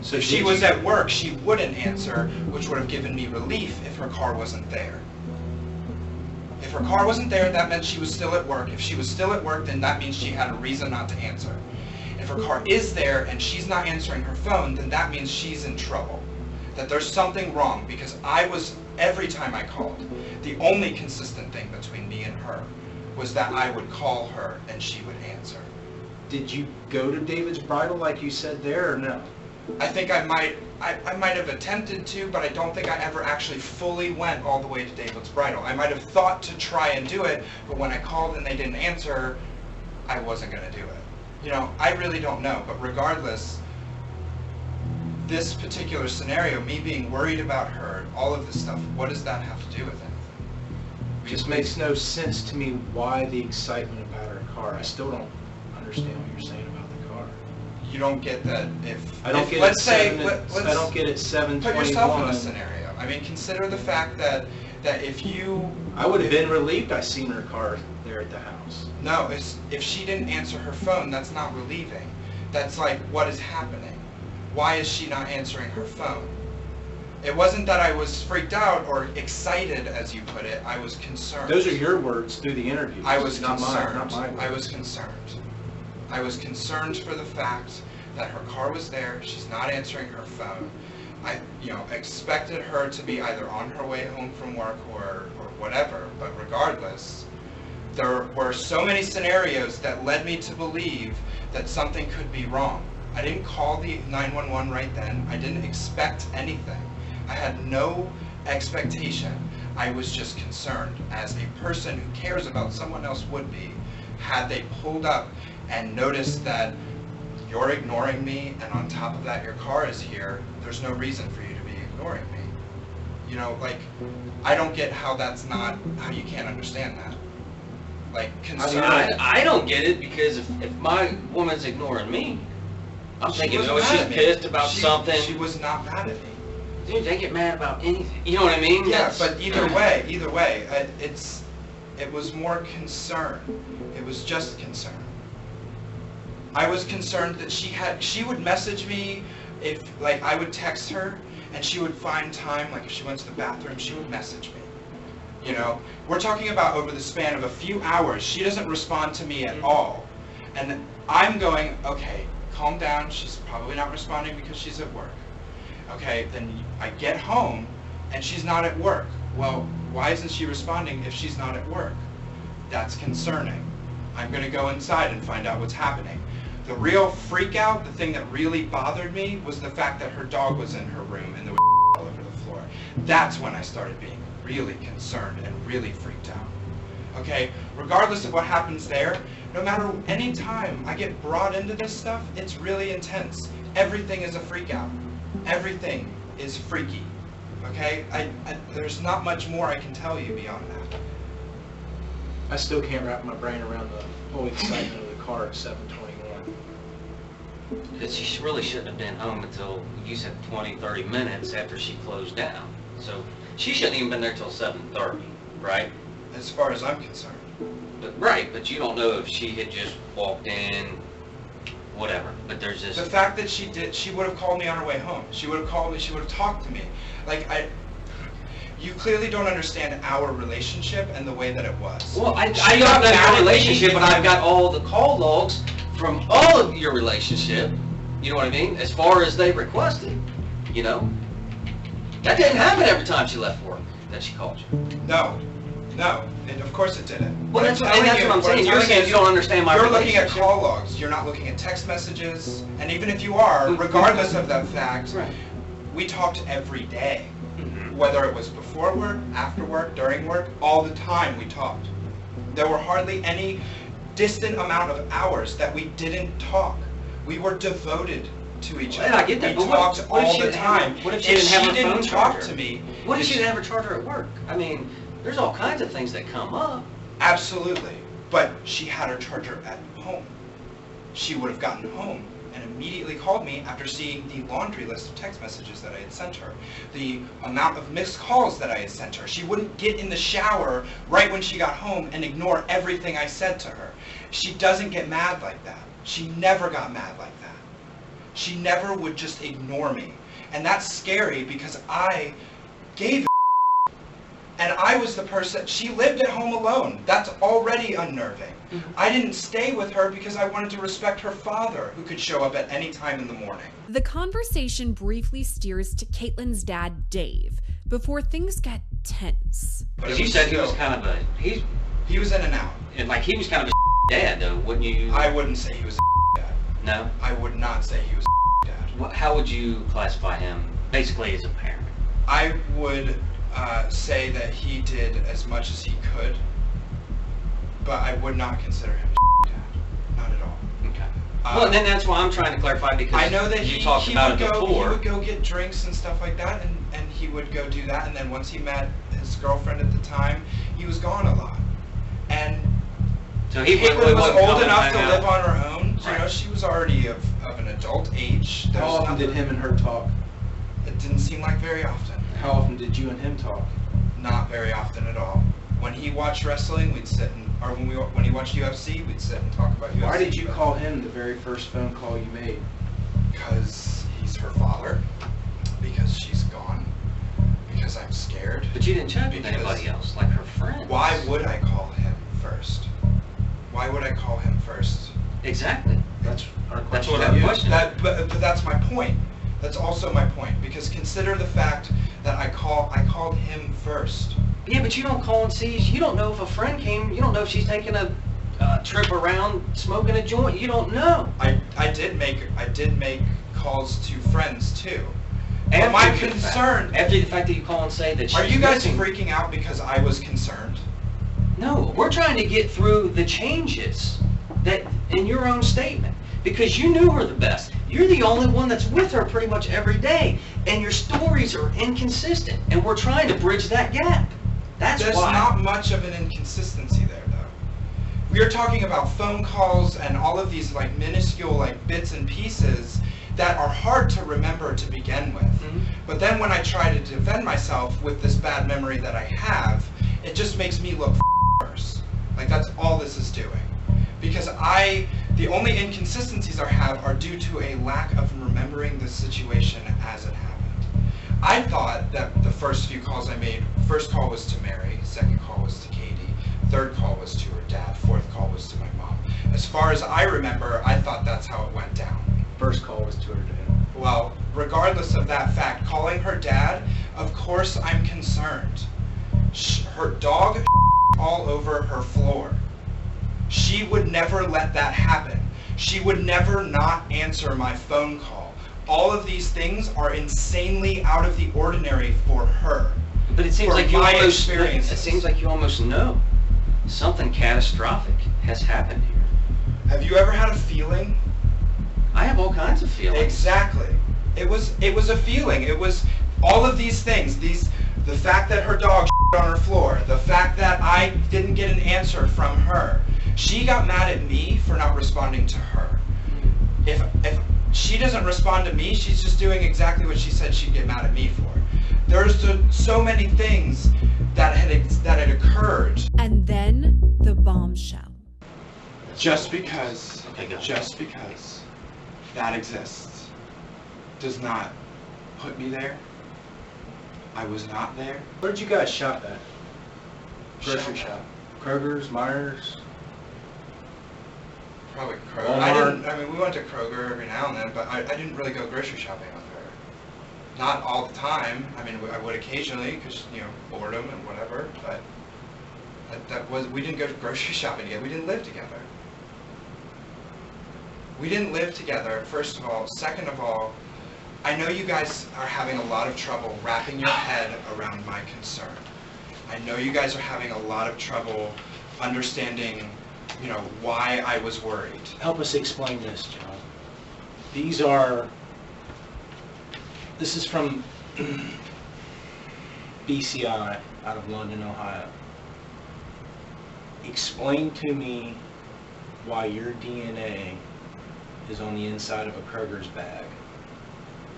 So if she was at work, she wouldn't answer, which would have given me relief if her car wasn't there. If her car wasn't there, that meant she was still at work. If she was still at work, then that means she had a reason not to answer. If her car is there and she's not answering her phone, then that means she's in trouble. That there's something wrong, because every time I called, the only consistent thing between me and her was that I would call her and she would answer. Did you go to David's Bridal like you said there, or no? I think I might have attempted to, but I don't think I ever actually fully went all the way to David's Bridal. I might have thought to try and do it, but when I called and they didn't answer, I wasn't going to do it. You know, I really don't know, but regardless, this particular scenario, me being worried about her, all of this stuff, what does that have to do with anything? It just makes no sense to me why the excitement about her car. I still don't understand what you're saying about the car. You don't get that I don't get let's it I don't get it 7:21. Put yourself in this scenario. I mean, consider the fact that if you... I would have been relieved I seen her car there at the house. No, if she didn't answer her phone, that's not relieving. That's like, what is happening? Why is she not answering her phone? It wasn't that I was freaked out or excited, as you put it. I was concerned. Those are your words through the interview. I was not concerned. mine, not my words. I was concerned. I was concerned for the fact that her car was there. She's not answering her phone. I, expected her to be either on her way home from work or whatever. But regardless, there were so many scenarios that led me to believe that something could be wrong. I didn't call the 911 right then. I didn't expect anything. I had no expectation. I was just concerned, as a person who cares about someone else would be, had they pulled up and noticed that you're ignoring me, and on top of that your car is here, there's no reason for you to be ignoring me. I don't get how you can't understand that. Concern. I don't get it, because if my woman's ignoring me, I'm thinking, she's pissed about something. She was not mad at me. Dude, they get mad about anything. You know what I mean? Yeah, but either way, it was more concern. It was just concern. I was concerned that she would message me if, I would text her, and she would find time, if she went to the bathroom, she would message me. We're talking about over the span of a few hours, she doesn't respond to me at all. And I'm going, okay, calm down, she's probably not responding because she's at work. Okay, then I get home and she's not at work. Well, why isn't she responding if she's not at work? That's concerning. I'm going to go inside and find out what's happening. The real freak out, the thing that really bothered me, was the fact that her dog was in her room and there was all over the floor. That's when I started being really concerned and really freaked out. Okay, regardless of what happens there, no matter any time I get brought into this stuff, it's really intense. Everything is a freak out. Everything is freaky. Okay, there's not much more I can tell you beyond that. I still can't wrap my brain around the whole excitement of the car at 7:21. Because she really shouldn't have been home until, you said, 20, 30 minutes after she closed down. So she shouldn't even been there till 7:30, right? As far as I'm concerned. But you don't know if she had just walked in, whatever. But there's this... The fact that she would have called me on her way home. She would have called me, she would have talked to me. You clearly don't understand our relationship and the way that it was. Well, I don't know your relationship, but I've got all the call logs from all of your relationship, you know what I mean, as far as they requested, That didn't happen every time she left work, that she called you. No, of course it didn't. Well, that's what I'm saying. You're saying you don't understand my relationship. You're looking at call logs. You're not looking at text messages. And even if you are, regardless of that fact, We talked every day. Whether it was before work, after work, during work, all the time we talked. There were hardly any distant amount of hours that we didn't talk. We were devoted to each other. Yeah, I get that. We But talked what if all she the didn't have time. her- what if she didn't have her phone talk charger? to me? What if she didn't have her charger at work? I mean, there's all kinds of things that come up. Absolutely. But she had her charger at home. She would have gotten home and immediately called me after seeing the laundry list of text messages that I had sent her, the amount of missed calls that I had sent her. She wouldn't get in the shower right when she got home and ignore everything I said to her. She doesn't get mad like that. She never got mad like that. She never would just ignore me. And that's scary because I gave a and I was the person, she lived at home alone. That's already unnerving. I didn't stay with her because I wanted to respect her father, who could show up at any time in the morning. The conversation briefly steers to Katelyn's dad, Dave, before things get tense. Because you said he was kind of a, he was in and out. And like he was kind of a dad, though, wouldn't you? I wouldn't say he was a dad. No? I would not say he was a dad. How would you classify him, basically, as a parent? I would say that he did as much as he could, but I would not consider him a dad. Not at all. Okay. Well, then that's why I'm trying to clarify, because I know that you talked about it before. He would go get drinks and stuff like that, and he would go do that, and then once he met his girlfriend at the time, he was gone a lot. And so he Katelyn was old enough to hang live out. on her own. You know, she was already of an adult age. How often did him and her talk? It didn't seem like very often. How often did you and him talk? Not very often at all. When he watched wrestling, we'd sit and, or when he watched UFC, we'd sit and talk about UFC. Why did you call him the very first phone call you made? Because he's her father. Because she's gone. Because I'm scared. But you didn't check with anybody else, like her friends. Why would I call him first? Why would I call him first? Exactly. That's our question. That's what our question. But that's my point. That's also my point. Because consider the fact that I called him first. Yeah, but you don't call and see. You don't know if a friend came. You don't know if she's taking a trip around smoking a joint. You don't know. I did make calls to friends too. But my concern after the fact that you call and say that she's are you guys missing, freaking out because I was concerned? No, we're trying to get through the changes that in your own statement, because you knew her the best. You're the only one that's with her pretty much every day, and your stories are inconsistent, and we're trying to bridge that gap. There's why. not much of an inconsistency there, though. We are talking about phone calls and all of these like minuscule like bits and pieces that are hard to remember to begin with. But then when I try to defend myself with this bad memory that I have, it just makes me look worse. Like that's all this is doing. Because the only inconsistencies I have are due to a lack of remembering the situation as it happened. I thought that the first few calls I made, first call was to Mary, second call was to Katie, third call was to her dad, fourth call was to my mom. As far as I remember, I thought that's how it went down. First call was to her dad. Well, regardless of that fact, calling her dad, of course I'm concerned. Her dog all over her floor. She would never let that happen. She would never not answer my phone call. All of these things are insanely out of the ordinary for her. But it seems For like you my almost. experiences. It seems like you almost know something catastrophic has happened here. Have you ever had a feeling? I have all kinds of feelings. Exactly. It was a feeling. It was all of these things. The fact that her dog on her floor. The fact that I didn't get an answer from her. She got mad at me for not responding to her. If she doesn't respond to me, she's just doing exactly what she said she'd get mad at me for. There's so many things that had occurred. And then the bombshell. Just because that exists does not put me there. I was not there. Where did you guys shop at? Grocery Shop shop. Kroger's, Myers. Probably Kroger. Walmart. We went to Kroger every now and then, but I didn't really go grocery shopping with her. Not all the time. I would occasionally, because, boredom and whatever, but we didn't go to grocery shopping together. We didn't live together. We didn't live together, first of all. Second of all, I know you guys are having a lot of trouble wrapping your head around my concern. I know you guys are having a lot of trouble understanding, why I was worried. Help us explain this, John. This is from BCI out of London, Ohio. Explain to me why your DNA is on the inside of a Kroger's bag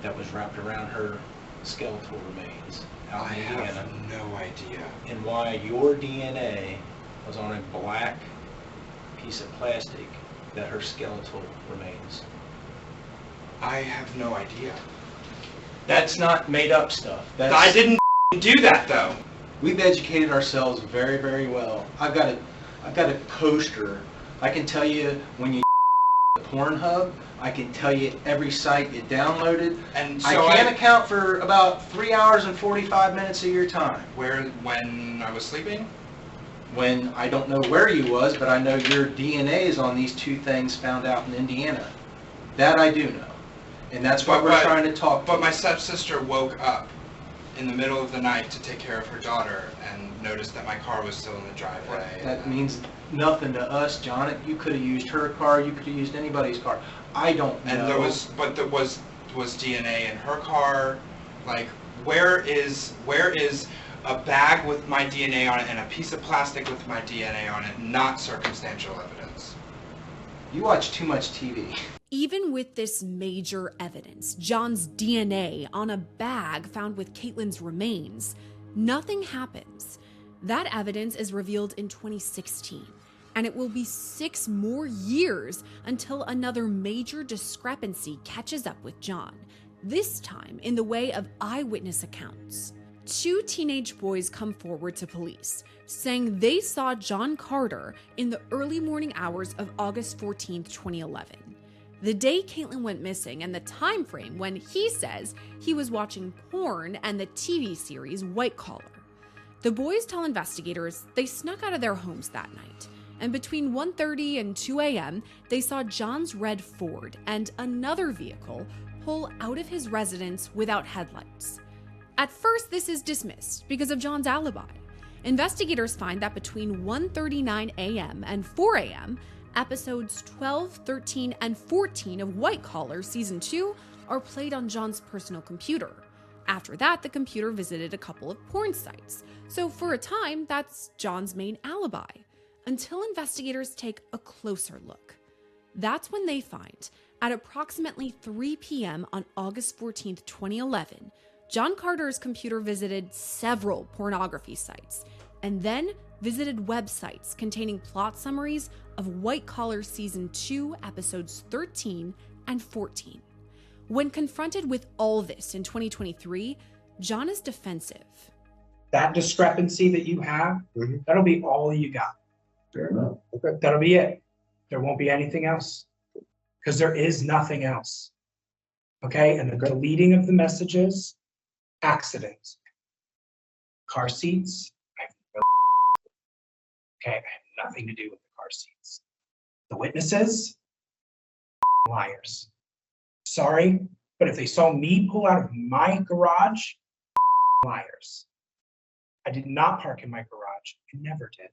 that was wrapped around her skeletal remains out in Indiana. I have no idea. And why your DNA was on a black piece of plastic that her skeletal remains. I have no idea. That's not made up stuff. I didn't do that though. We've educated ourselves very, very well. I've got a poster. I can tell you when you Pornhub. I can tell you every site you downloaded. And so I can account for about 3 hours and 45 minutes of your time. When I was sleeping? When I don't know where you was, but I know your DNA is on these two things found out in Indiana. That I do know. And that's what we're trying to talk about. But my stepsister woke up in the middle of the night to take care of her daughter and noticed that my car was still in the driveway. That means nothing to us, John. You could have used her car. You could have used anybody's car. I don't know. And there was DNA in her car. Like, where is a bag with my DNA on it and a piece of plastic with my DNA on it not circumstantial evidence? You watch too much TV. Even with this major evidence, John's DNA on a bag found with Katelyn's remains, nothing happens. That evidence is revealed in 2016, and it will be 6 more years until another major discrepancy catches up with John, this time in the way of eyewitness accounts. 2 teenage boys come forward to police, saying they saw John Carter in the early morning hours of August 14, 2011. The day Katelyn went missing and the time frame when he says he was watching porn and the TV series White Collar. The boys tell investigators they snuck out of their homes that night, and between 1:30 and 2 a.m., they saw John's red Ford and another vehicle pull out of his residence without headlights. At first, this is dismissed because of John's alibi. Investigators find that between 1:39 a.m. and 4 a.m., episodes 12, 13, and 14 of White Collar Season 2 are played on John's personal computer. After that, the computer visited a couple of porn sites. So for a time, that's John's main alibi, until investigators take a closer look. That's when they find, at approximately 3 p.m. on August 14, 2011, John Carter's computer visited several pornography sites, and then visited websites containing plot summaries of White Collar Season 2, Episodes 13 and 14. When confronted with all this in 2023, John is defensive. That discrepancy that you have, that'll be all you got. Fair enough. Okay. That'll be it. There won't be anything else. Because there is nothing else. Okay? And the deleting of the messages, accidents. Car seats, I have nothing to do with the car seats. The witnesses, liars. Sorry, but if they saw me pull out of my garage, liars. I did not park in my garage. I never did.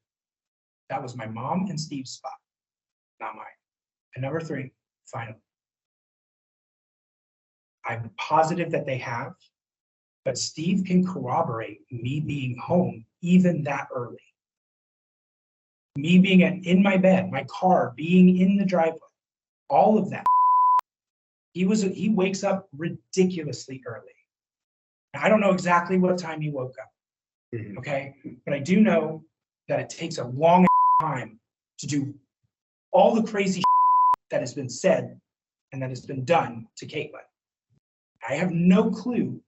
That was my mom and Steve's spot, not mine. And number 3, final. I'm positive that they have, but Steve can corroborate me being home even that early. Me being in my bed, my car being in the driveway, all of that. He wakes up ridiculously early. I don't know exactly what time he woke up, okay? But I do know that it takes a long time to do all the crazy that has been said and that has been done to Katelyn. I have no clue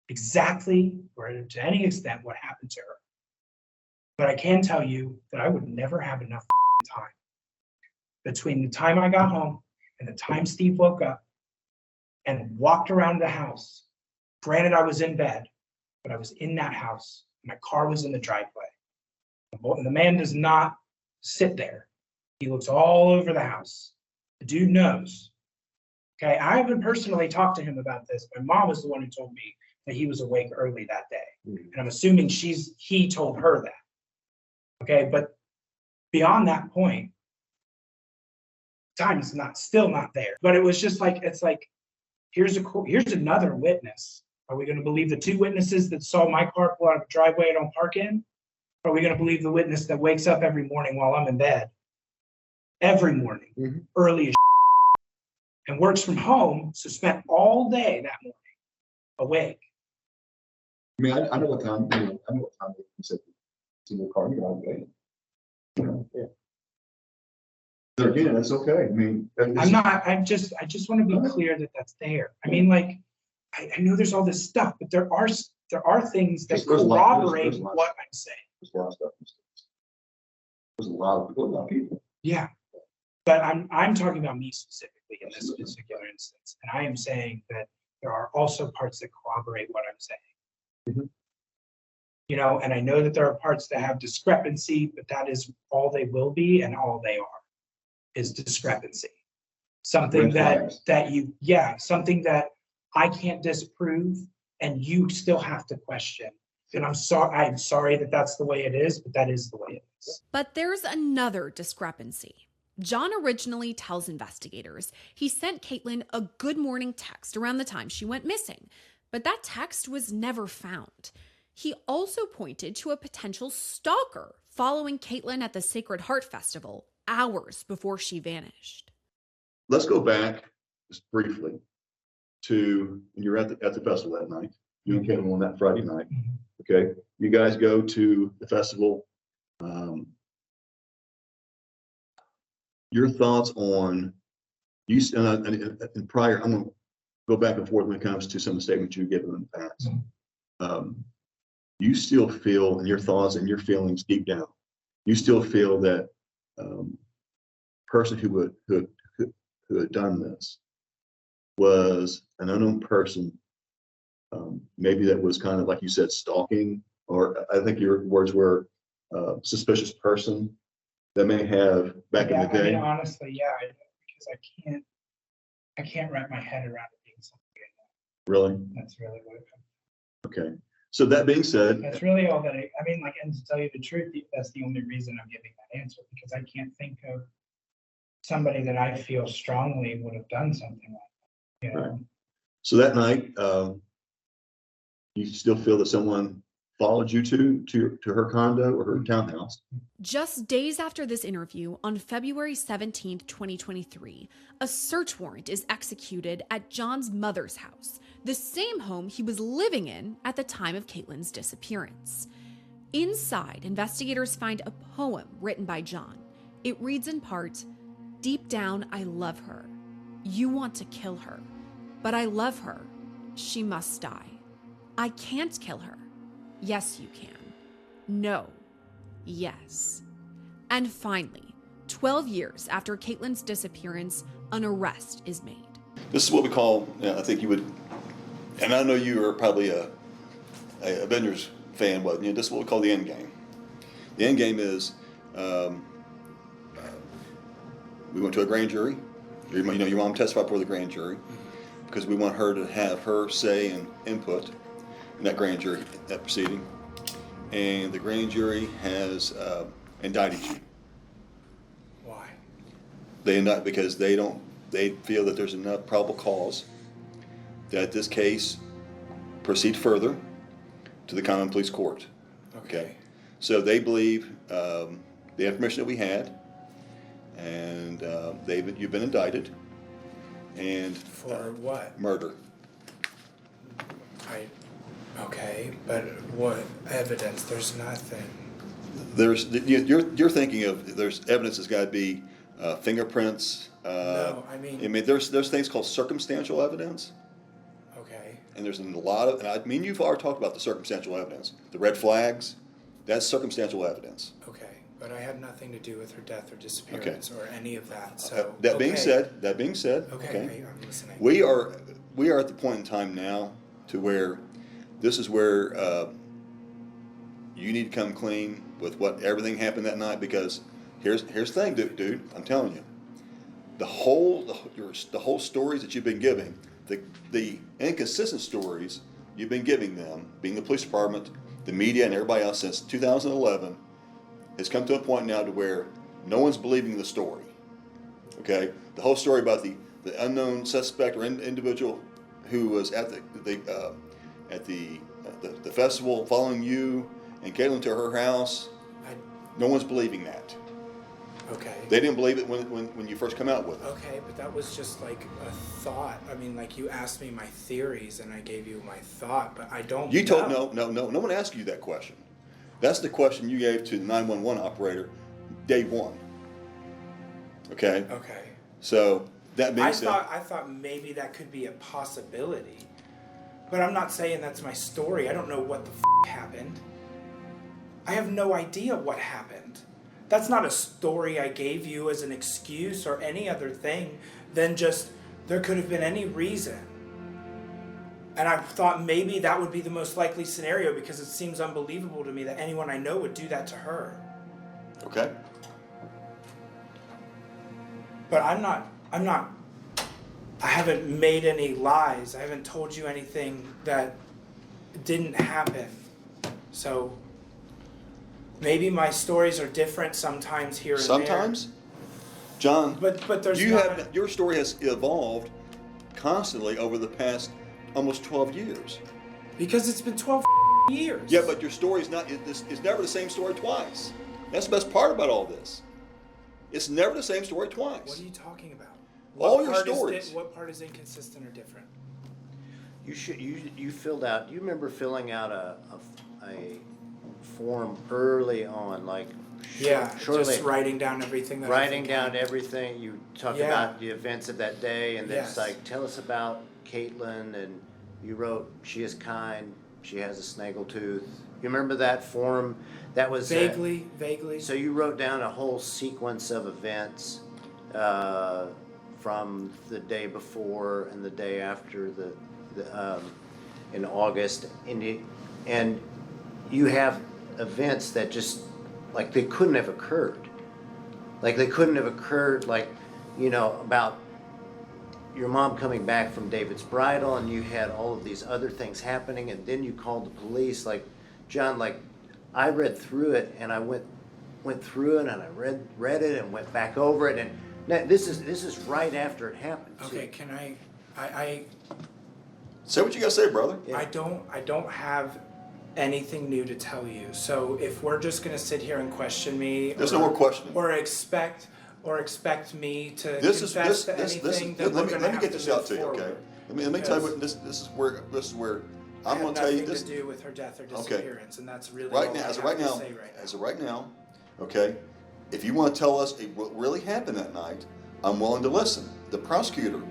exactly or to any extent what happened to her. But I can tell you that I would never have enough time between the time I got home and the time Steve woke up and walked around the house. Granted, I was in bed, but I was in that house. My car was in the driveway. The man does not sit there. He looks all over the house. The dude knows Okay, I haven't personally talked to him about this. My mom is the one who told me that he was awake early that day. And I'm assuming he told her that. Okay, but beyond that point, time's still not there. But it was just like, it's like, here's another witness. Are we going to believe the 2 witnesses that saw my car pull out of a driveway I don't park in? Or are we going to believe the witness that wakes up every morning while I'm in bed? Every morning, early as and works from home, so spent all day that morning awake. I mean, I know what time, I know what time you said it's in your car, you're not waiting. You know, yeah. But again, that's okay. I mean, I just want to be clear that that's there. I mean, like, I know there's all this stuff, but there are things that corroborate what I'm saying. There's a lot of stuff. There's a lot of people. Yeah. But I'm talking about me specifically in this particular instance. And I am saying that there are also parts that corroborate what I'm saying. You know, and I know that there are parts that have discrepancy, but that is all they will be and all they are is discrepancy. Something something that I can't disprove and you still have to question. And I'm sorry that that's the way it is, but that is the way it is. But there's another discrepancy. John originally tells investigators he sent Katelyn a good morning text around the time she went missing, but that text was never found. He also pointed to a potential stalker following Katelyn at the Sacred Heart Festival hours before she vanished. Let's go back just briefly to you're at the festival that night. You and Katelyn on that Friday night. Okay, you guys go to the festival. Your thoughts on you and prior. I'm going to go back and forth when it comes to some of the statements you've given in the past. You still feel, and your thoughts and your feelings deep down, you still feel that person who had done this was an unknown person. Maybe that was kind of like you said, stalking, or I think your words were suspicious person that may have back in the day. I mean, honestly, yeah, because I can't wrap my head around it being something like that. Really? That's really what it comes. Okay. So that being said, that's really all that I mean, like, and to tell you the truth, that's the only reason I'm giving that answer, because I can't think of somebody that I feel strongly would have done something like that. You know? Right. So that night, you still feel that someone followed you to her condo or her townhouse? Just days after this interview, on February 17th, 2023, a search warrant is executed at John's mother's house, the same home he was living in at the time of Katelyn's disappearance. Inside, investigators find a poem written by John. It reads in part, "Deep down, I love her. You want to kill her, but I love her. She must die. I can't kill her. Yes, you can. No. Yes." And finally, 12 years after Katelyn's disappearance, an arrest is made. This is what we call, I think you would, and I know you are probably a Avengers fan, but this is what we call the end game. The end game is we went to a grand jury. Your mom testified before the grand jury because we want her to have her say and input in that grand jury, that proceeding. And the grand jury has indicted you. Why? They indict because they feel that there's enough probable cause that this case proceed further to the common police court. Okay. So they believe the information that we had, and you've been indicted. And for what? Murder. Okay, but what evidence? There's nothing. You're thinking of there's evidence that's got to be fingerprints. No, I mean there's things called circumstantial evidence. Okay. And there's a lot of, and I mean you've already talked about the circumstantial evidence, the red flags. That's circumstantial evidence. Okay, but I had nothing to do with her death or disappearance or any of that. So that being said, okay, I'm listening. We are at the point in time now to where this is where you need to come clean with what everything happened that night, because here's the thing, dude, I'm telling you, the whole stories that you've been giving, the inconsistent stories you've been giving them, being the police department, the media, and everybody else since 2011, has come to a point now to where no one's believing the story. Okay, the whole story about the unknown suspect or individual who was at the festival following you and Katelyn to her house. No one's believing that. Okay. They didn't believe it when you first come out with it. Okay, but that was just like a thought. I mean, like you asked me my theories and I gave you my thought, but I don't You told know. no one asked you that question. That's the question you gave to the 911 operator day one. Okay? Okay. So that being said, I thought maybe that could be a possibility. But I'm not saying that's my story. I don't know what the happened. I have no idea what happened. That's not a story I gave you as an excuse or any other thing than just there could have been any reason. And I thought maybe that would be the most likely scenario because it seems unbelievable to me that anyone I know would do that to her. okay. But I haven't made any lies. I haven't told you anything that didn't happen. So maybe my stories are different sometimes here and Sometimes, John. But there's your story has evolved constantly over the past almost 12 years. Because it's been 12 years. Yeah, but your story is not. It's never the same story twice. That's the best part about all this. It's never the same story twice. What are you talking about? All your stories. What part is inconsistent or different? You filled out. You remember filling out a form early on, like shortly, just writing down everything. Everything. You talked about the events of that day, and then it's like, tell us about Katelyn, and you wrote, she is kind, she has a snaggletooth. You remember that form? That was vaguely. So you wrote down a whole sequence of events from the day before and the day after in August, and you have events that just like they couldn't have occurred. Like about your mom coming back from David's bridal, and you had all of these other things happening, and then you called the police. Like, John, like I read through it, and I went through it, and I read it, and went back over it, and now, this is right after it happened. Okay, can I say what you gotta say, brother? Yeah. I don't have anything new to tell you. So if we're just gonna sit here and question me, there's no more questioning, or expect me to confess to anything, then we're gonna have to move forward. Let me get this out to you, okay? Let me tell you what this is where I'm going to tell you this. Nothing to do with her death or disappearance, and that's really right now. As of right now, okay. If you want to tell us what really happened that night, I'm willing to listen. The prosecutor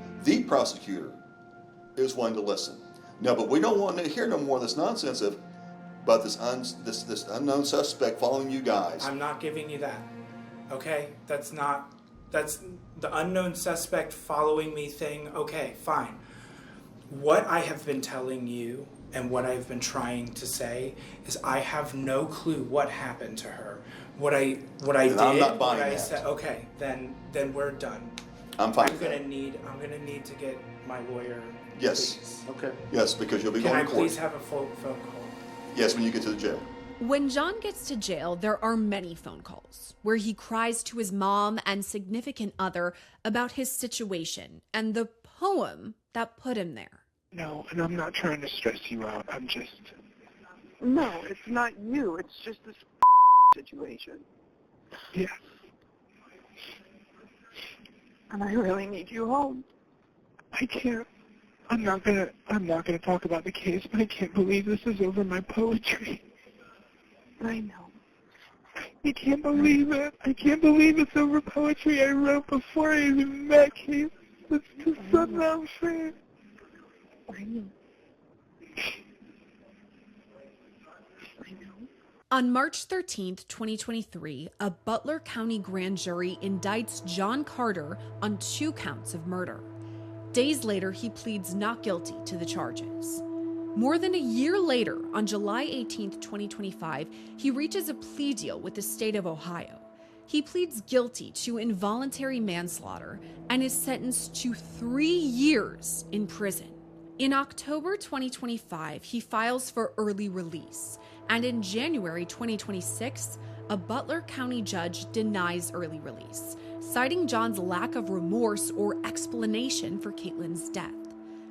is willing to listen. No, but we don't want to hear no more of this nonsense about this unknown suspect following you guys. I'm not giving you that. Okay, that's the unknown suspect following me thing. Okay, fine. What I have been telling you and what I've been trying to say is I have no clue what happened to her. What I did. I'm not buying what I that. said. Okay, then we're done. I'm fine. I'm gonna need to get my lawyer. Yes. Please. Okay. Yes, because you'll be going to court. Can I please have a phone call? Yes, when you get to the jail. When John gets to jail, there are many phone calls where he cries to his mom and significant other about his situation and the poem that put him there. No, and I'm not trying to stress you out. I'm just... No, it's not you. It's just this situation. Yeah. And I really need you home. I can't. I'm not gonna talk about the case, but I can't believe this is over my poetry. I know. I can't believe it. I can't believe it's over poetry I wrote before I even met Kate. It's just so unfair. I know. On March 13th, 2023, a Butler County grand jury indicts John Carter on 2 counts of murder. Days later, he pleads not guilty to the charges. More than a year later, on July 18th, 2025, he reaches a plea deal with the state of Ohio. He pleads guilty to involuntary manslaughter and is sentenced to 3 years in prison. In October 2025, he files for early release, and in January 2026, a Butler County judge denies early release, citing John's lack of remorse or explanation for Katelyn's death.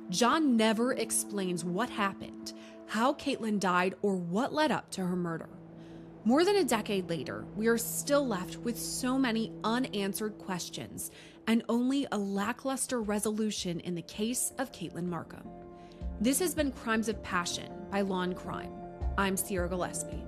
John never explains what happened, how Katelyn died, or what led up to her murder. More than a decade later, we are still left with so many unanswered questions and only a lackluster resolution in the case of Katelyn Markham. This has been Crimes of Passion by Law&Crime. I'm Cedar Gillespie.